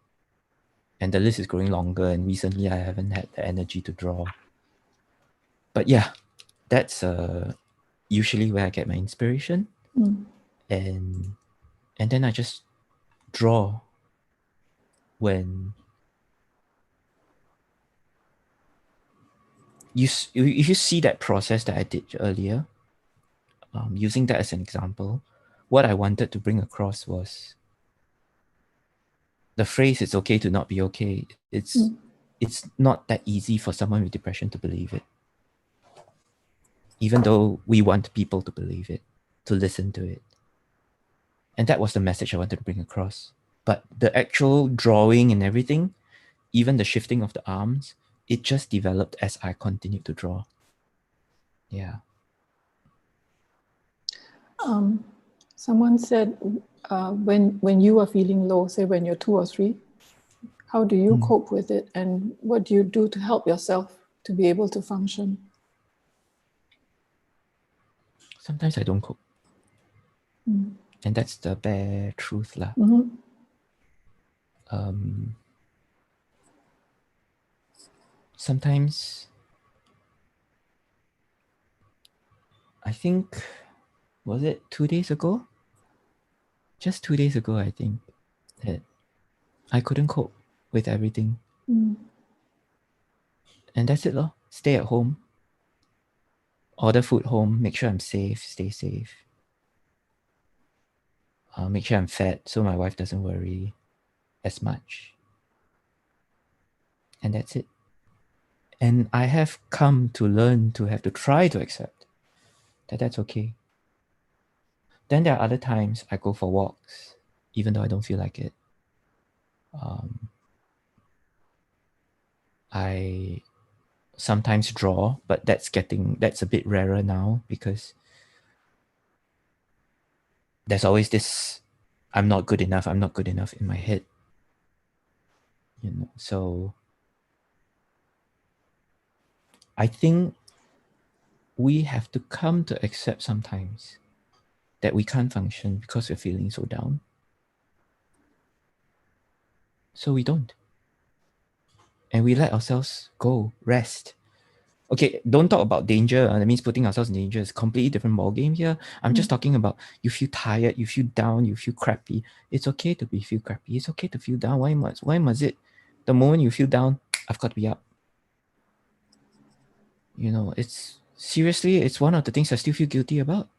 Speaker 2: And the list is growing longer, and recently I haven't had the energy to draw. But yeah, that's usually where I get my inspiration. And then I just draw when you see that process that I did earlier, using that as an example. What I wanted to bring across was the phrase, it's okay to not be okay. It's not that easy for someone with depression to believe it, even though we want people to believe it, to listen to it. And that was the message I wanted to bring across. But the actual drawing and everything, even the shifting of the arms, it just developed as I continued to draw. Yeah.
Speaker 1: Someone said, when you are feeling low, say when you're 2 or 3, how do you cope with it, and what do you do to help yourself to be able to function?
Speaker 2: Sometimes I don't cope. And that's the bare truth lah. Sometimes I think, was it 2 days ago? Just 2 days ago, I think, that I couldn't cope with everything. And that's it lor. Stay at home. Order food home. Make sure I'm safe. Stay safe. Make sure I'm fed so my wife doesn't worry as much. And that's it. And I have come to learn to have to try to accept that that's okay. Then there are other times I go for walks, even though I don't feel like it. I sometimes draw, but that's a bit rarer now, because there's always this I'm not good enough in my head. So I think we have to come to accept sometimes that we can't function because we're feeling so down. So we don't. And we let ourselves go, rest. Okay, don't talk about danger. That means putting ourselves in danger is a completely different ballgame here. I'm just talking about you feel tired, you feel down, you feel crappy. It's okay to feel crappy. It's okay to feel down. Why must it? The moment you feel down, I've got to be up. You know, it's seriously, it's one of the things I still feel guilty about.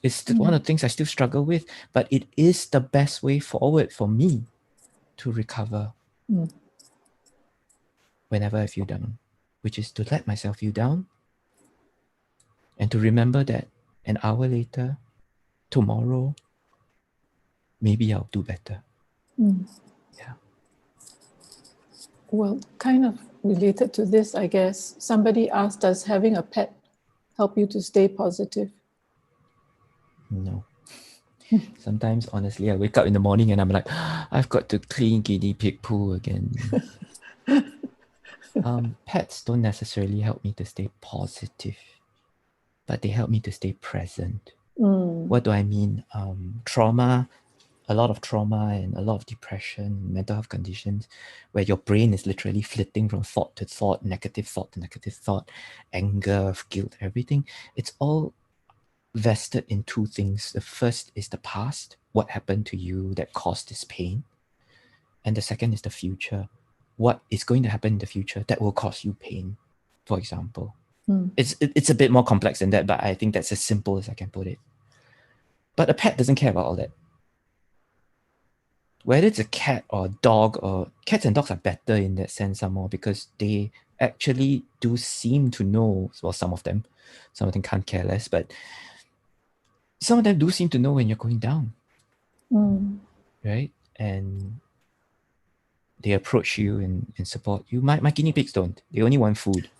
Speaker 2: It's one of the things I still struggle with, but it is the best way forward for me to recover whenever I feel down, which is to let myself feel down and to remember that an hour later, tomorrow, maybe I'll do better. Yeah.
Speaker 1: Well, kind of related to this, I guess, somebody asked, does having a pet help you to stay positive?
Speaker 2: No. Sometimes, honestly, I wake up in the morning and I'm like, I've got to clean guinea pig poo again. Pets don't necessarily help me to stay positive, but they help me to stay present. What do I mean? Trauma, a lot of trauma and a lot of depression, mental health conditions, where your brain is literally flitting from thought to thought, negative thought to negative thought, anger, guilt, everything. It's all vested in two things. The first is the past, what happened to you that caused this pain. And the second is the future, what is going to happen in the future that will cause you pain, for example. It's a bit more complex than that, but I think that's as simple as I can put it. But a pet doesn't care about all that. Whether it's a cat or a dog, or cats and dogs are better in that sense some more, because they actually do seem to know, well, some of them can't care less, but some of them do seem to know when you're going down. Right? And they approach you and support you. My guinea pigs don't. They only want food.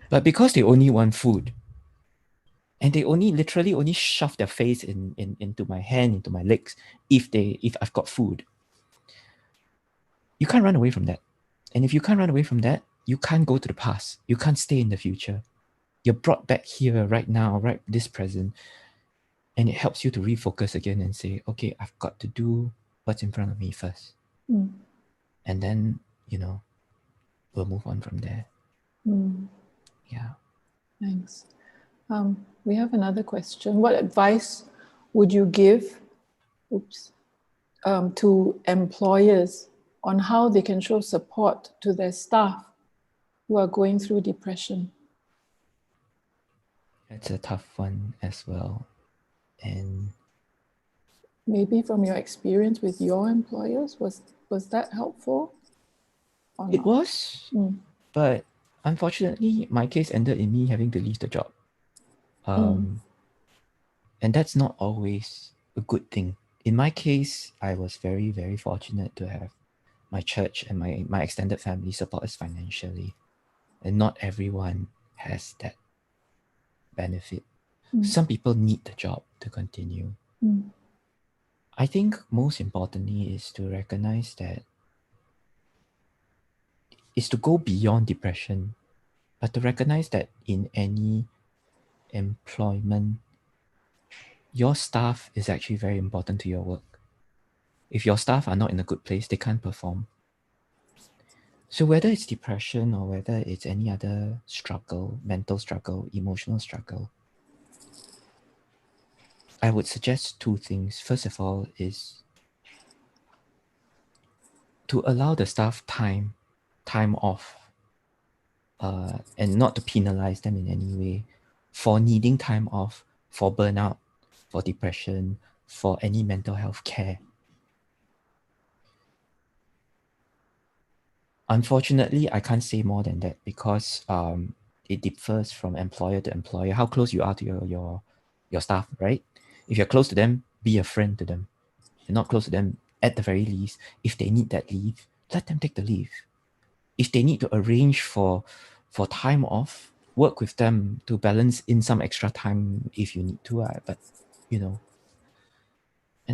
Speaker 2: But because they only want food, and they literally only shove their face into my hand, into my legs, if I've got food. You can't run away from that. And if you can't run away from that, you can't go to the past. You can't stay in the future. You're brought back here right now, right this present. And it helps you to refocus again and say, okay, I've got to do what's in front of me first. And then, we'll move on from there. Yeah.
Speaker 1: Thanks. We have another question. What advice would you give to employers on how they can show support to their staff who are going through depression?
Speaker 2: That's a tough one as well. And
Speaker 1: maybe from your experience with your employers, was that helpful?
Speaker 2: It was, but unfortunately, my case ended in me having to leave the job. And that's not always a good thing. In my case, I was very, very fortunate to have my church and my extended family support us financially. And not everyone has that benefit. Some people need the job to continue. I think most importantly is to recognize that is to go beyond depression, but to recognize that in any employment, your staff is actually very important to your work. If your staff are not in a good place, they can't perform. So whether it's depression or whether it's any other struggle, mental struggle, emotional struggle, I would suggest two things. First of all is to allow the staff time off, and not to penalize them in any way for needing time off, for burnout, for depression, for any mental health care. Unfortunately, I can't say more than that because it differs from employer to employer, how close you are to your staff, right? If you're close to them, be a friend to them. If you're not close to them, at the very least, if they need that leave, let them take the leave. If they need to arrange for time off, work with them to balance in some extra time if you need to, but And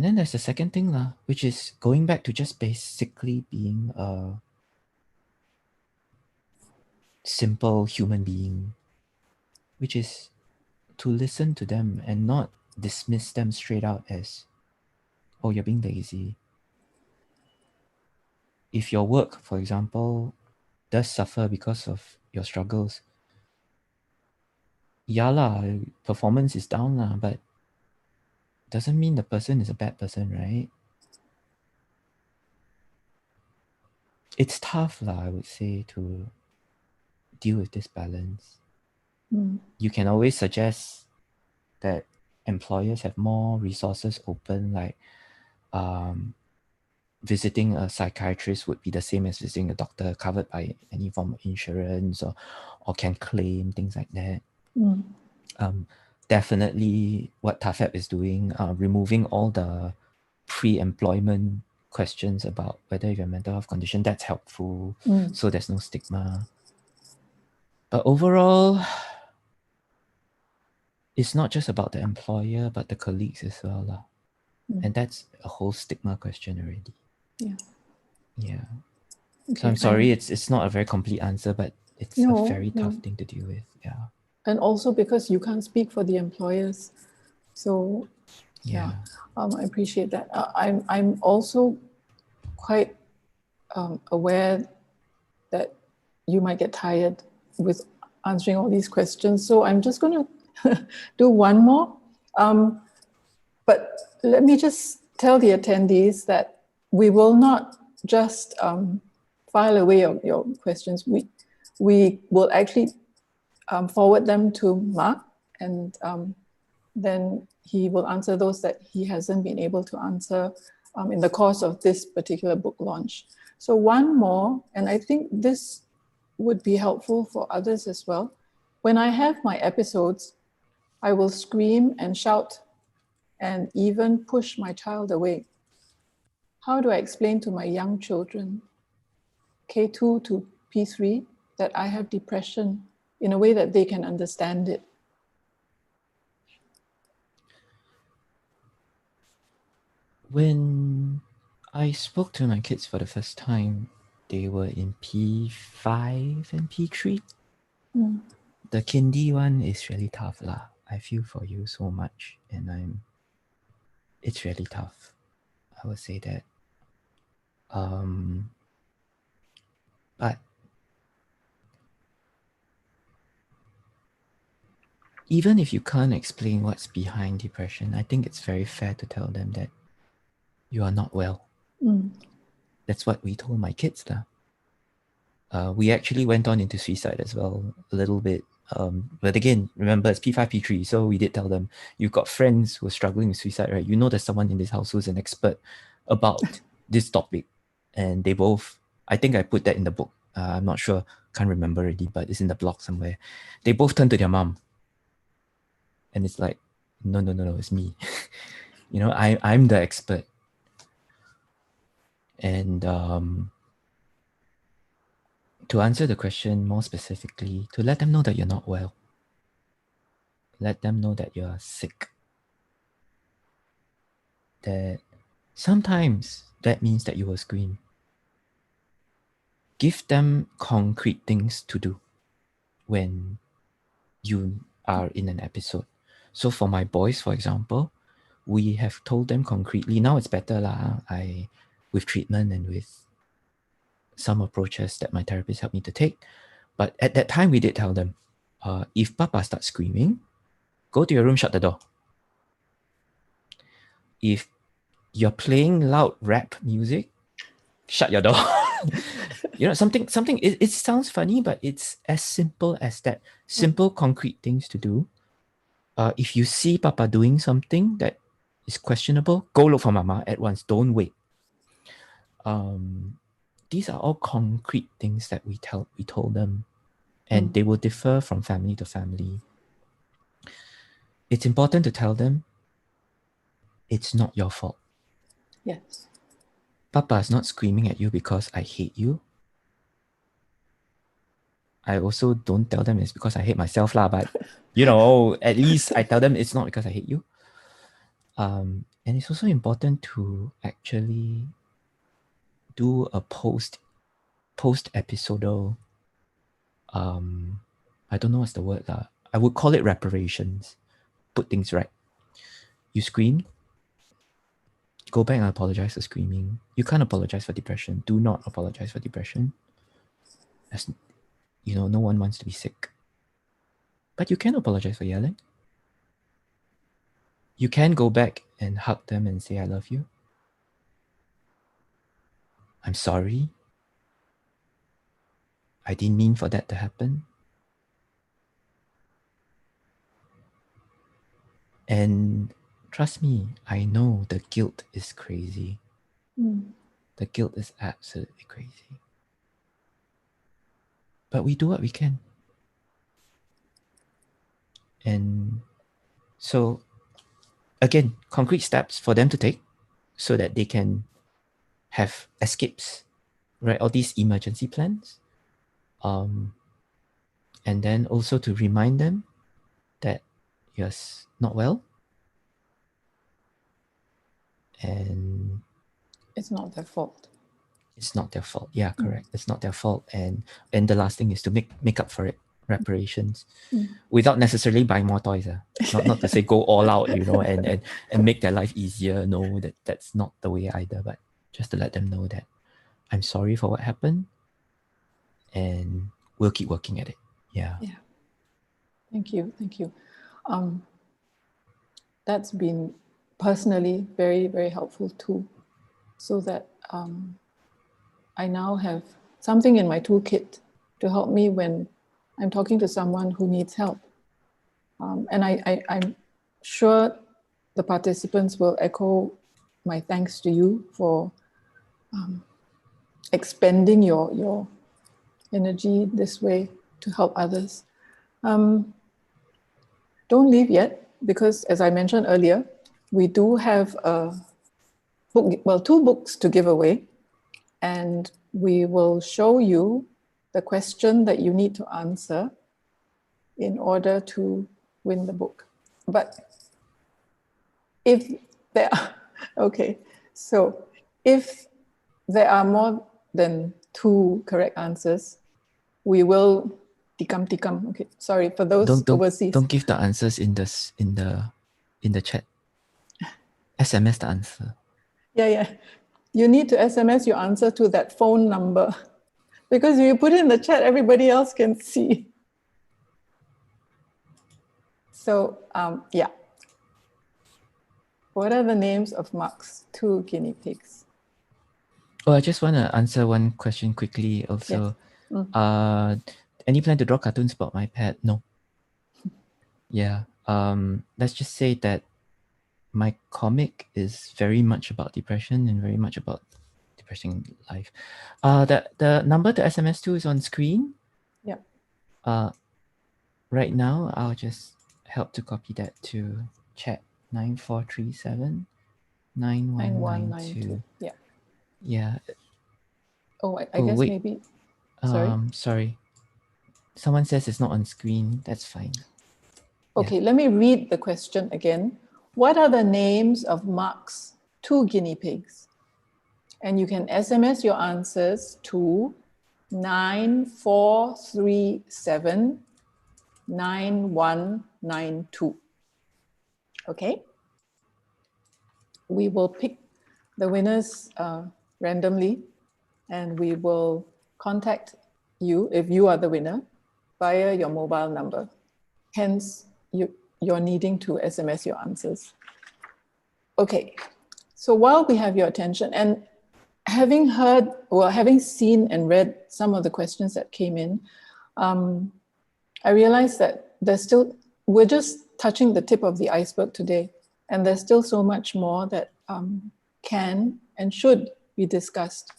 Speaker 2: then there's the second thing, which is going back to just basically being a simple human being, which is to listen to them and not dismiss them straight out as, oh, you're being lazy. if your work, for example, does suffer because of your struggles, yeah lah, performance is down lah, but doesn't mean the person is a bad person, right? It's tough lah, I would say, to deal with this balance. You can always suggest that employers have more resources open, like visiting a psychiatrist would be the same as visiting a doctor, covered by any form of insurance, or can claim, things like that. Definitely what TAFEP is doing, removing all the pre-employment questions about whether you have a mental health condition, that's helpful. So there's no stigma. But overall, it's not just about the employer, but the colleagues as well lah. And that's a whole stigma question already. Yeah.
Speaker 1: Okay,
Speaker 2: So I'm sorry, it's not a very complete answer, but it's a very tough thing to deal with. Yeah.
Speaker 1: And also because you can't speak for the employers. So I appreciate that. I'm also quite aware that you might get tired with answering all these questions. So I'm just going to do one more. But let me just tell the attendees that we will not just file away your questions. We will actually forward them to Mak, and then he will answer those that he hasn't been able to answer in the course of this particular book launch. So one more, and I think this would be helpful for others as well. When I have my episodes, I will scream and shout and even push my child away. How do I explain to my young children, K2 to P3, that I have depression in a way that they can understand it?
Speaker 2: When I spoke to my kids for the first time, they were in P5 and P3. The kindy one is really tough lah. I feel for you so much, and it's really tough. I would say that. But even if you can't explain what's behind depression, I think it's very fair to tell them that you are not well. That's what we told my kids lah. We actually went on into suicide as well a little bit. But again, remember it's P5, P3. So we did tell them, you've got friends who are struggling with suicide, right? You know there's someone in this house who's an expert about this topic. And they both, I think I put that in the book. I'm not sure, can't remember already, but it's in the blog somewhere. They both turned to their mom. And it's like, no, it's me. You know, I'm the expert. And to answer the question more specifically, to let them know that you're not well. Let them know that you're sick. That sometimes that means that you will scream. Give them concrete things to do when you are in an episode. So for my boys, for example, we have told them concretely, now it's better lah. With treatment and with some approaches that my therapist helped me to take. But at that time, we did tell them, if Papa starts screaming, go to your room, shut the door. If you're playing loud rap music, shut your door. You know, something, it sounds funny, but it's as simple as that. Simple, concrete things to do. If you see Papa doing something that is questionable, go look for Mama at once. Don't wait. These are all concrete things that we told them, and they will differ from family to family. It's important to tell them it's not your fault.
Speaker 1: Yes.
Speaker 2: Papa is not screaming at you because I hate you. I also don't tell them it's because I hate myself lah, but you know, at least I tell them it's not because I hate you. And it's also important to actually do a post episodal, I don't know what's the word lah. I would call it reparations. Put things right. You scream, Go back and apologize for screaming. You can't apologize for depression. Do not apologize for depression. As you know, no one wants to be sick. But you can apologize for yelling. You can go back and hug them and say, I love you. I'm sorry. I didn't mean for that to happen. And trust me, I know the guilt is crazy. The guilt is absolutely crazy. But we do what we can. And so, again, concrete steps for them to take so that they can have escapes, right? All these emergency plans. And then also to remind them that you're not well. And
Speaker 1: it's not their fault.
Speaker 2: It's not their fault. Yeah, correct. It's not their fault. And the last thing is to make up for it, reparations, without necessarily buying more toys. Not to say go all out, you know, and make their life easier. No, that's not the way either. But just to let them know that I'm sorry for what happened, and we'll keep working at it. Yeah.
Speaker 1: Yeah. Thank you. That's been personally very, very helpful too, so that I now have something in my toolkit to help me when I'm talking to someone who needs help. And I'm sure the participants will echo my thanks to you for expending your energy this way to help others. Don't leave yet, because as I mentioned earlier, we do have a book, well, 2 books to give away, and we will show you the question that you need to answer in order to win the book. But if there are, okay, so if there are more than 2 correct answers, we will tikam. Okay, sorry for those overseas.
Speaker 2: Don't give the answers in the chat. SMS the answer.
Speaker 1: Yeah. You need to SMS your answer to that phone number, because if you put it in the chat, everybody else can see. So, yeah. What are the names of Mak's 2 guinea pigs?
Speaker 2: Oh, I just want to answer one question quickly also. Yes. Any plan to draw cartoons about my pet? No. Yeah. Let's just say that my comic is very much about depression and very much about depressing life. The number to SMS to is on screen.
Speaker 1: Yeah.
Speaker 2: Right now, I'll just help to copy that to chat. 9437 9192.
Speaker 1: Yeah.
Speaker 2: Yeah.
Speaker 1: Oh, I guess wait. Maybe.
Speaker 2: Sorry. Someone says it's not on screen. That's fine.
Speaker 1: Okay, yeah. Let me read the question again. What are the names of Mak's 2 guinea pigs? And you can SMS your answers to 9437 9192. Okay? We will pick the winners randomly, and we will contact you if you are the winner via your mobile number. Hence, you're needing to SMS your answers. Okay, so while we have your attention, and having seen and read some of the questions that came in, I realized that we're just touching the tip of the iceberg today, and there's still so much more that can and should be discussed.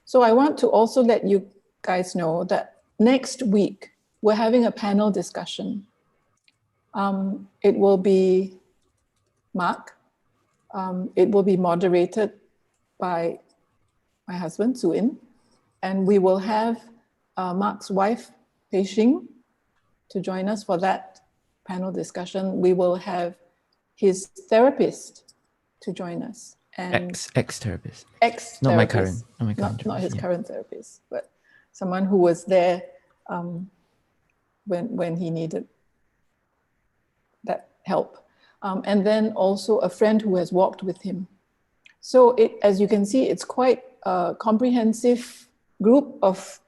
Speaker 1: So I want to also let you guys know that next week, we're having a panel discussion. It will be Mak. It will be moderated by my husband, Suin, and we will have Mak's wife, Pei Xing, to join us for that panel discussion. We will have his therapist to join us. And
Speaker 2: ex-therapist.
Speaker 1: Ex-therapist.
Speaker 2: Not my current.
Speaker 1: Not his current therapist, but someone who was there when he needed that help. And then also a friend who has walked with him. So as you can see, it's quite a comprehensive group of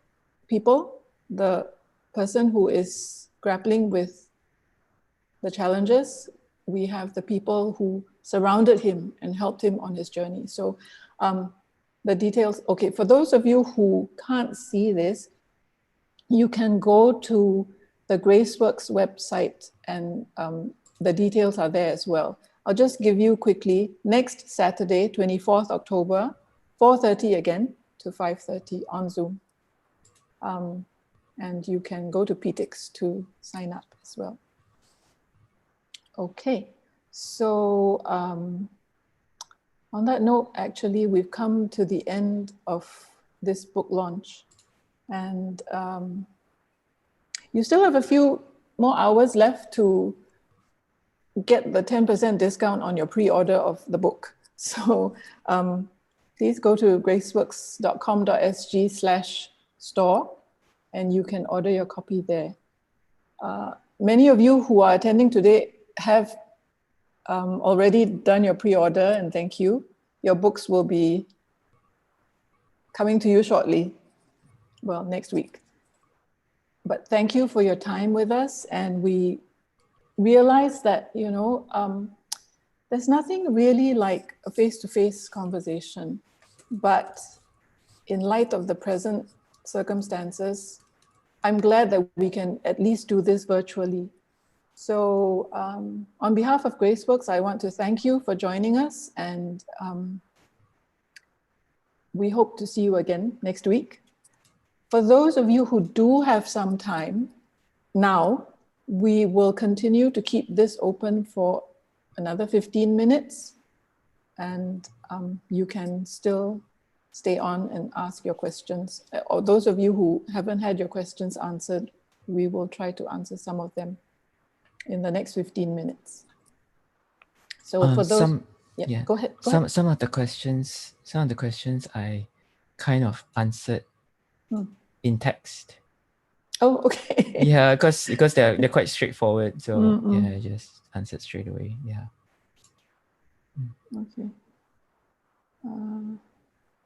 Speaker 1: people. The person who is grappling with the challenges, we have the people who surrounded him and helped him on his journey. So the details, okay, for those of you who can't see this, you can go to the Graceworks website and the details are there as well. I'll just give you quickly, next Saturday, 24th October, 4:30 again to 5:30 on Zoom. And you can go to PTIX to sign up as well. Okay, so on that note, actually, we've come to the end of this book launch. And you still have a few more hours left to get the 10% discount on your pre-order of the book. So please go to graceworks.com.sg/store and you can order your copy there. Many of you who are attending today have already done your pre-order, and thank you. Your books will be coming to you shortly, well, next week. But thank you for your time with us, and we realize that, you know, there's nothing really like a face-to-face conversation, but in light of the present circumstances, I'm glad that we can at least do this virtually. So on behalf of Graceworks, I want to thank you for joining us, and we hope to see you again next week. For those of you who do have some time now, we will continue to keep this open for another 15 minutes, and you can still stay on and ask your questions. Or those of you who haven't had your questions answered, we will try to answer some of them in the next 15 minutes. So for those, go ahead.
Speaker 2: Some of the questions I kind of answered in text.
Speaker 1: Oh, okay.
Speaker 2: Yeah, because they're quite straightforward. So yeah, I just answered straight away. Yeah.
Speaker 1: Okay.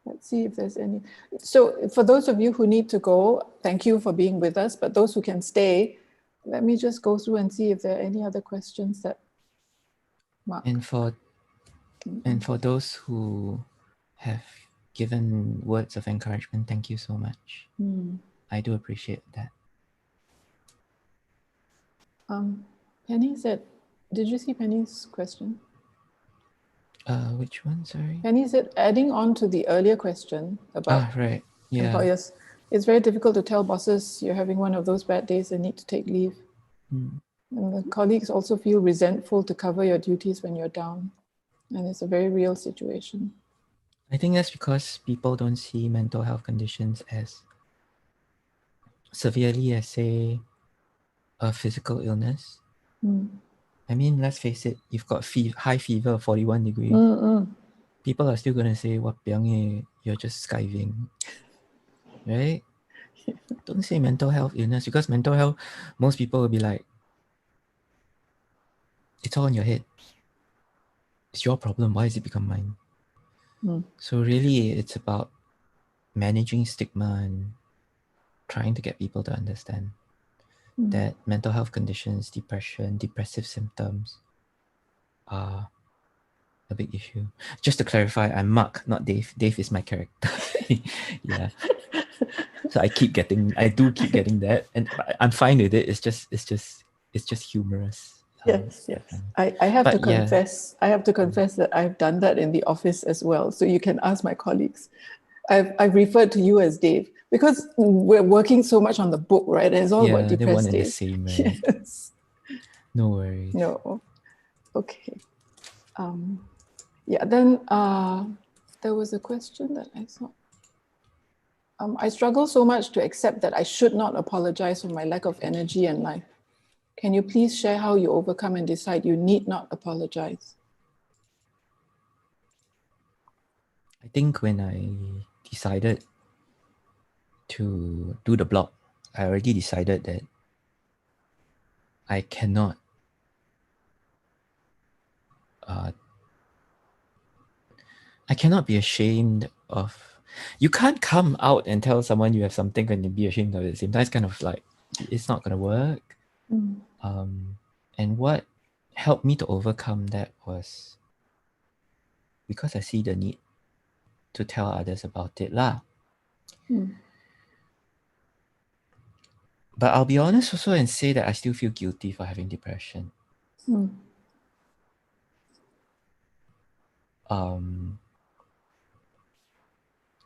Speaker 1: Let's see if there's any. So for those of you who need to go, thank you for being with us. But those who can stay, let me just go through and see if there are any other questions that Mark.
Speaker 2: And for those who have given words of encouragement, thank you so much. I do appreciate that.
Speaker 1: Penny said, did you see Penny's question?
Speaker 2: Which one? Sorry.
Speaker 1: Penny said, adding on to the earlier question about
Speaker 2: right. Yeah.
Speaker 1: employers, it's very difficult to tell bosses you're having one of those bad days and need to take leave. And the colleagues also feel resentful to cover your duties when you're down. And it's a very real situation.
Speaker 2: I think that's because people don't see mental health conditions as severely as, say, a physical illness. I mean, let's face it, you've got high fever, 41 degrees. People are still going to say, "What piang, you're just skiving." Right? Don't say mental health illness, because mental health, most people will be like, it's all in your head. It's your problem. Why has it become mine? So really, it's about managing stigma and trying to get people to understand that mental health conditions, depression, depressive symptoms are a big issue. Just to clarify, I'm Mak, not Dave. Dave is my character. Yeah. So I do keep getting that, and I'm fine with it. It's just humorous.
Speaker 1: Yes. I have to confess. I have to confess that I've done that in the office as well. So you can ask my colleagues. I've referred to you as Dave because we're working so much on the book, right? And it's all about depressed
Speaker 2: they're one and the
Speaker 1: days.
Speaker 2: same, right?
Speaker 1: Yes.
Speaker 2: No worries.
Speaker 1: No. Okay. Yeah. Then there was a question that I saw. I struggle so much to accept that I should not apologize for my lack of energy and life. Can you please share how you overcome and decide you need not apologize?
Speaker 2: I think when I decided to do the blog, I already decided that I cannot I cannot be ashamed of. You can't come out and tell someone you have something and be ashamed of it at the same time. It's kind of like, it's not going to work. And what helped me to overcome that was because I see the need to tell others about it lah. But I'll be honest also and say that I still feel guilty for having depression.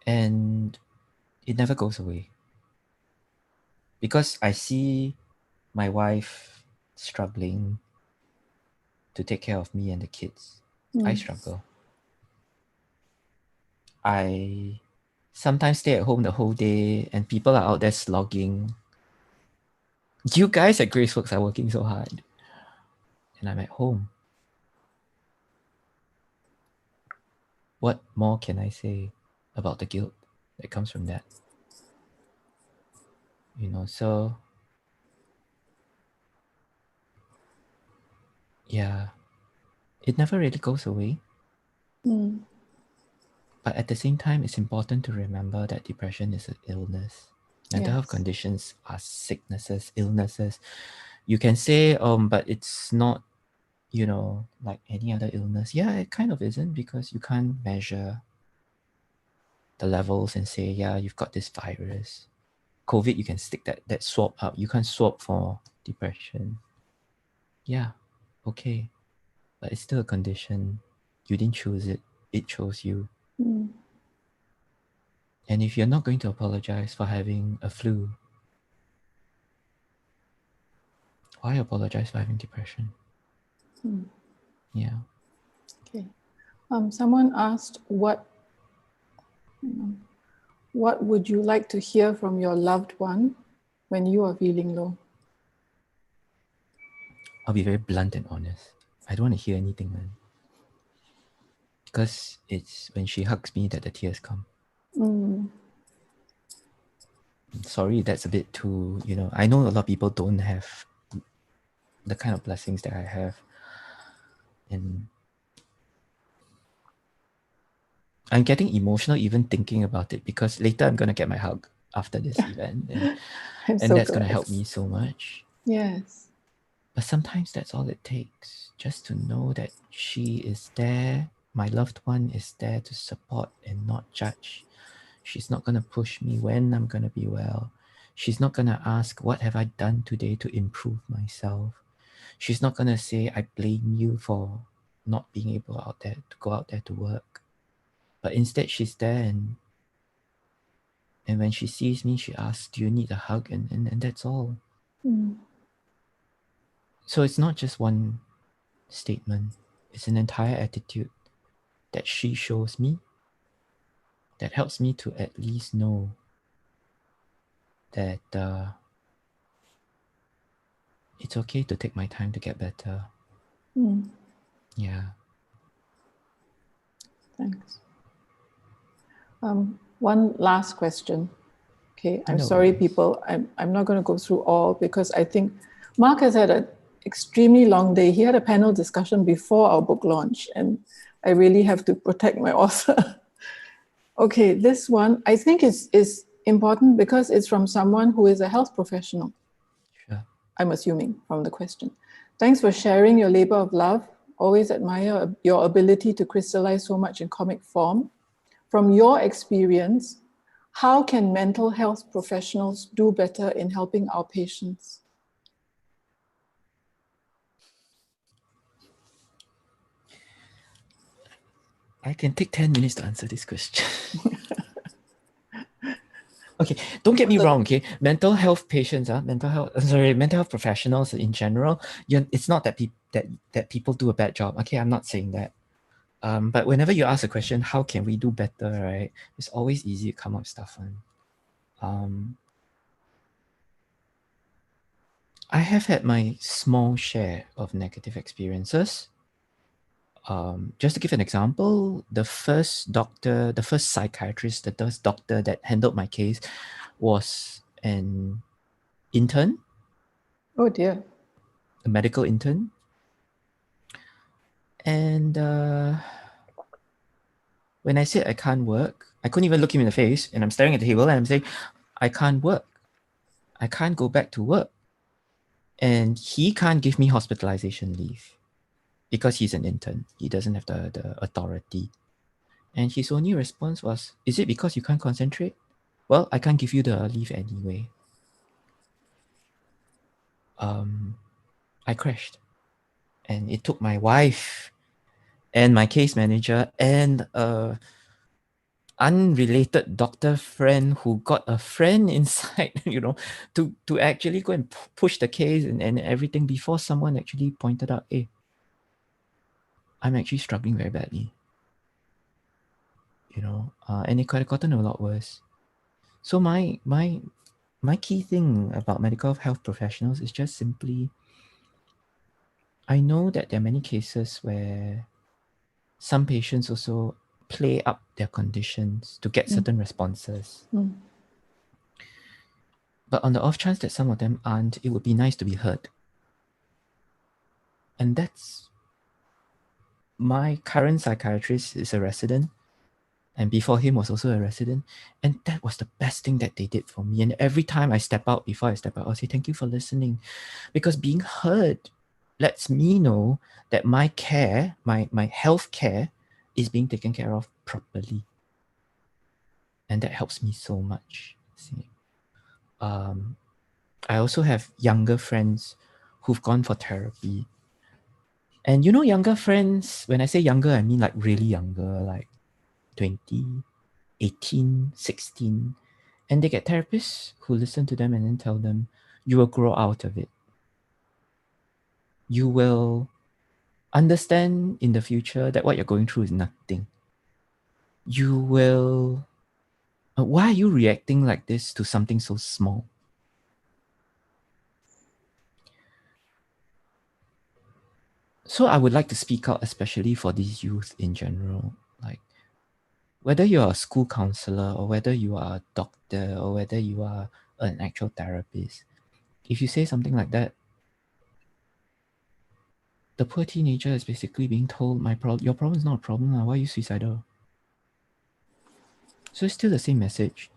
Speaker 2: And it never goes away. Because I see my wife struggling to take care of me and the kids. I struggle. I sometimes stay at home the whole day and people are out there slogging. You guys at Graceworks are working so hard. And I'm at home. What more can I say about the guilt that comes from that? You know, so yeah, it never really goes away. But at the same time, it's important to remember that depression is an illness. Mental health conditions are sicknesses, illnesses. You can say, but it's not, you know, like any other illness. Yeah, it kind of isn't because you can't measure the levels and say, yeah, you've got this virus. COVID, you can stick that swab up. You can't swab for depression. Yeah, okay. But it's still a condition. You didn't choose it. It chose you. And if you're not going to apologize for having a flu, why apologize for having depression? Yeah.
Speaker 1: Okay. Someone asked, what would you like to hear from your loved one when you are feeling low?
Speaker 2: I'll be very blunt and honest. I don't want to hear anything, man. Because it's when she hugs me that the tears come. Sorry, that's a bit too, you know, I know a lot of people don't have the kind of blessings that I have. And I'm getting emotional even thinking about it because later I'm going to get my hug after this event. And that's going to help me so much.
Speaker 1: Yes.
Speaker 2: But sometimes that's all it takes. Just to know that she is there. My loved one is there to support and not judge. She's not going to push me when I'm going to be well. She's not going to ask, what have I done today to improve myself? She's not going to say, I blame you for not being able to go out there to work. But instead, she's there and when she sees me, she asks, do you need a hug? And that's all. So it's not just one statement. It's an entire attitude that she shows me that helps me to at least know that it's okay to take my time to get better. Yeah.
Speaker 1: Thanks. One last question. Okay, I'm
Speaker 2: No
Speaker 1: sorry,
Speaker 2: worries.
Speaker 1: people. I'm not going to go through all because I think Mark has had an extremely long day. He had a panel discussion before our book launch, and I really have to protect my author. Okay, this one I think is important because it's from someone who is a health professional.
Speaker 2: Sure.
Speaker 1: I'm assuming from the question. Thanks for sharing your labor of love. Always admire your ability to crystallize so much in comic form. From your experience, how can mental health professionals do better in helping our patients?
Speaker 2: I can take 10 minutes to answer this question. Okay, don't get me wrong, okay? Mental health patients, mental health professionals in general, it's not that, that people do a bad job. Okay, I'm not saying that. But whenever you ask a question, how can we do better, right? It's always easy to come up with stuff. I have had my small share of negative experiences. Just to give an example, the first psychiatrist, the first doctor that handled my case was an intern.
Speaker 1: Oh dear.
Speaker 2: A medical intern. And When I said I can't work, I couldn't even look him in the face, and I'm staring at the table and I'm saying, I can't work. I can't go back to work. And he can't give me hospitalization leave because he's an intern. He doesn't have the authority. And his only response was, is it because you can't concentrate? Well, I can't give you the leave anyway. I crashed. And it took my wife and my case manager and a unrelated doctor friend who got a friend inside, to actually go and push the case and everything before someone actually pointed out, hey, I'm actually struggling very badly. And it could have gotten a lot worse. So my key thing about medical health professionals is just simply, I know that there are many cases where some patients also play up their conditions to get certain responses. But on the off chance that some of them aren't, it would be nice to be heard. And that's, my current psychiatrist is a resident, and before him was also a resident. And that was the best thing that they did for me. And every time I step out, before I step out, I'll say, thank you for listening. Because being heard lets me know that my care, my health care is being taken care of properly. And that helps me so much. See? I also have younger friends who've gone for therapy. And younger friends, when I say younger, I mean like really younger, like 20, 18, 16. And they get therapists who listen to them and then tell them, you will grow out of it. You will understand in the future that what you're going through is nothing. You will... why are you reacting like this to something so small? So I would like to speak out, especially for these youth in general. Like, whether you're a school counselor or whether you are a doctor or whether you are an actual therapist, if you say something like that, the poor teenager is basically being told, your problem is not a problem, why are you suicidal? So it's still the same message.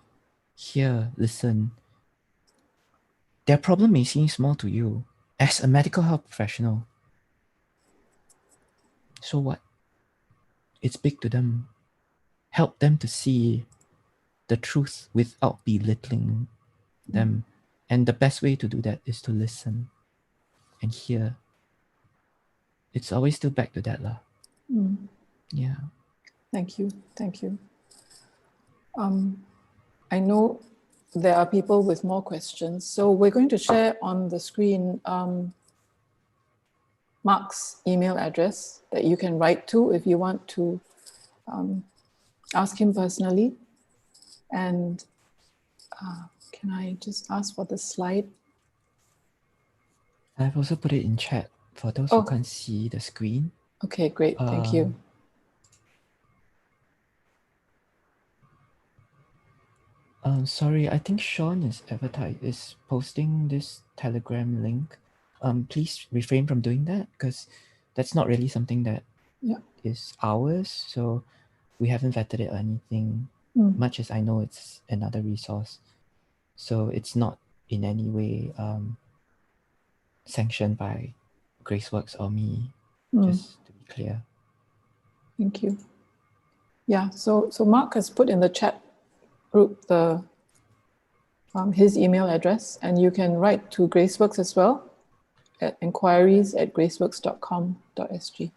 Speaker 2: Hear, listen. Their problem may seem small to you as a medical health professional. So what? It's big to them. Help them to see the truth without belittling them. And the best way to do that is to listen and hear. It's always still back to that lah. Yeah.
Speaker 1: Thank you. I know there are people with more questions, so we're going to share on the screen Mark's email address that you can write to if you want to ask him personally. And can I just ask for the slide?
Speaker 2: I've also put it in chat for those who can't see the screen.
Speaker 1: Okay, great. Thank you.
Speaker 2: Sorry, I think Sean is posting this Telegram link. Please refrain from doing that because that's not really something that is ours. So we haven't vetted it or anything, much as I know it's another resource. So it's not in any way sanctioned by Graceworks or me, just to be clear.
Speaker 1: Thank you. Yeah, so Mark has put in the chat group his email address, and you can write to Graceworks as well at inquiries@graceworks.com.sg.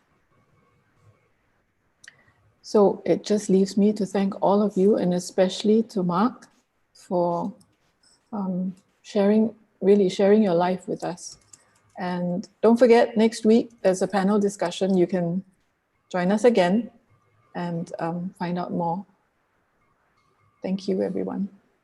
Speaker 1: So it just leaves me to thank all of you, and especially to Mark for sharing your life with us. And don't forget, next week there's a panel discussion. You can join us again and find out more. Thank you, everyone.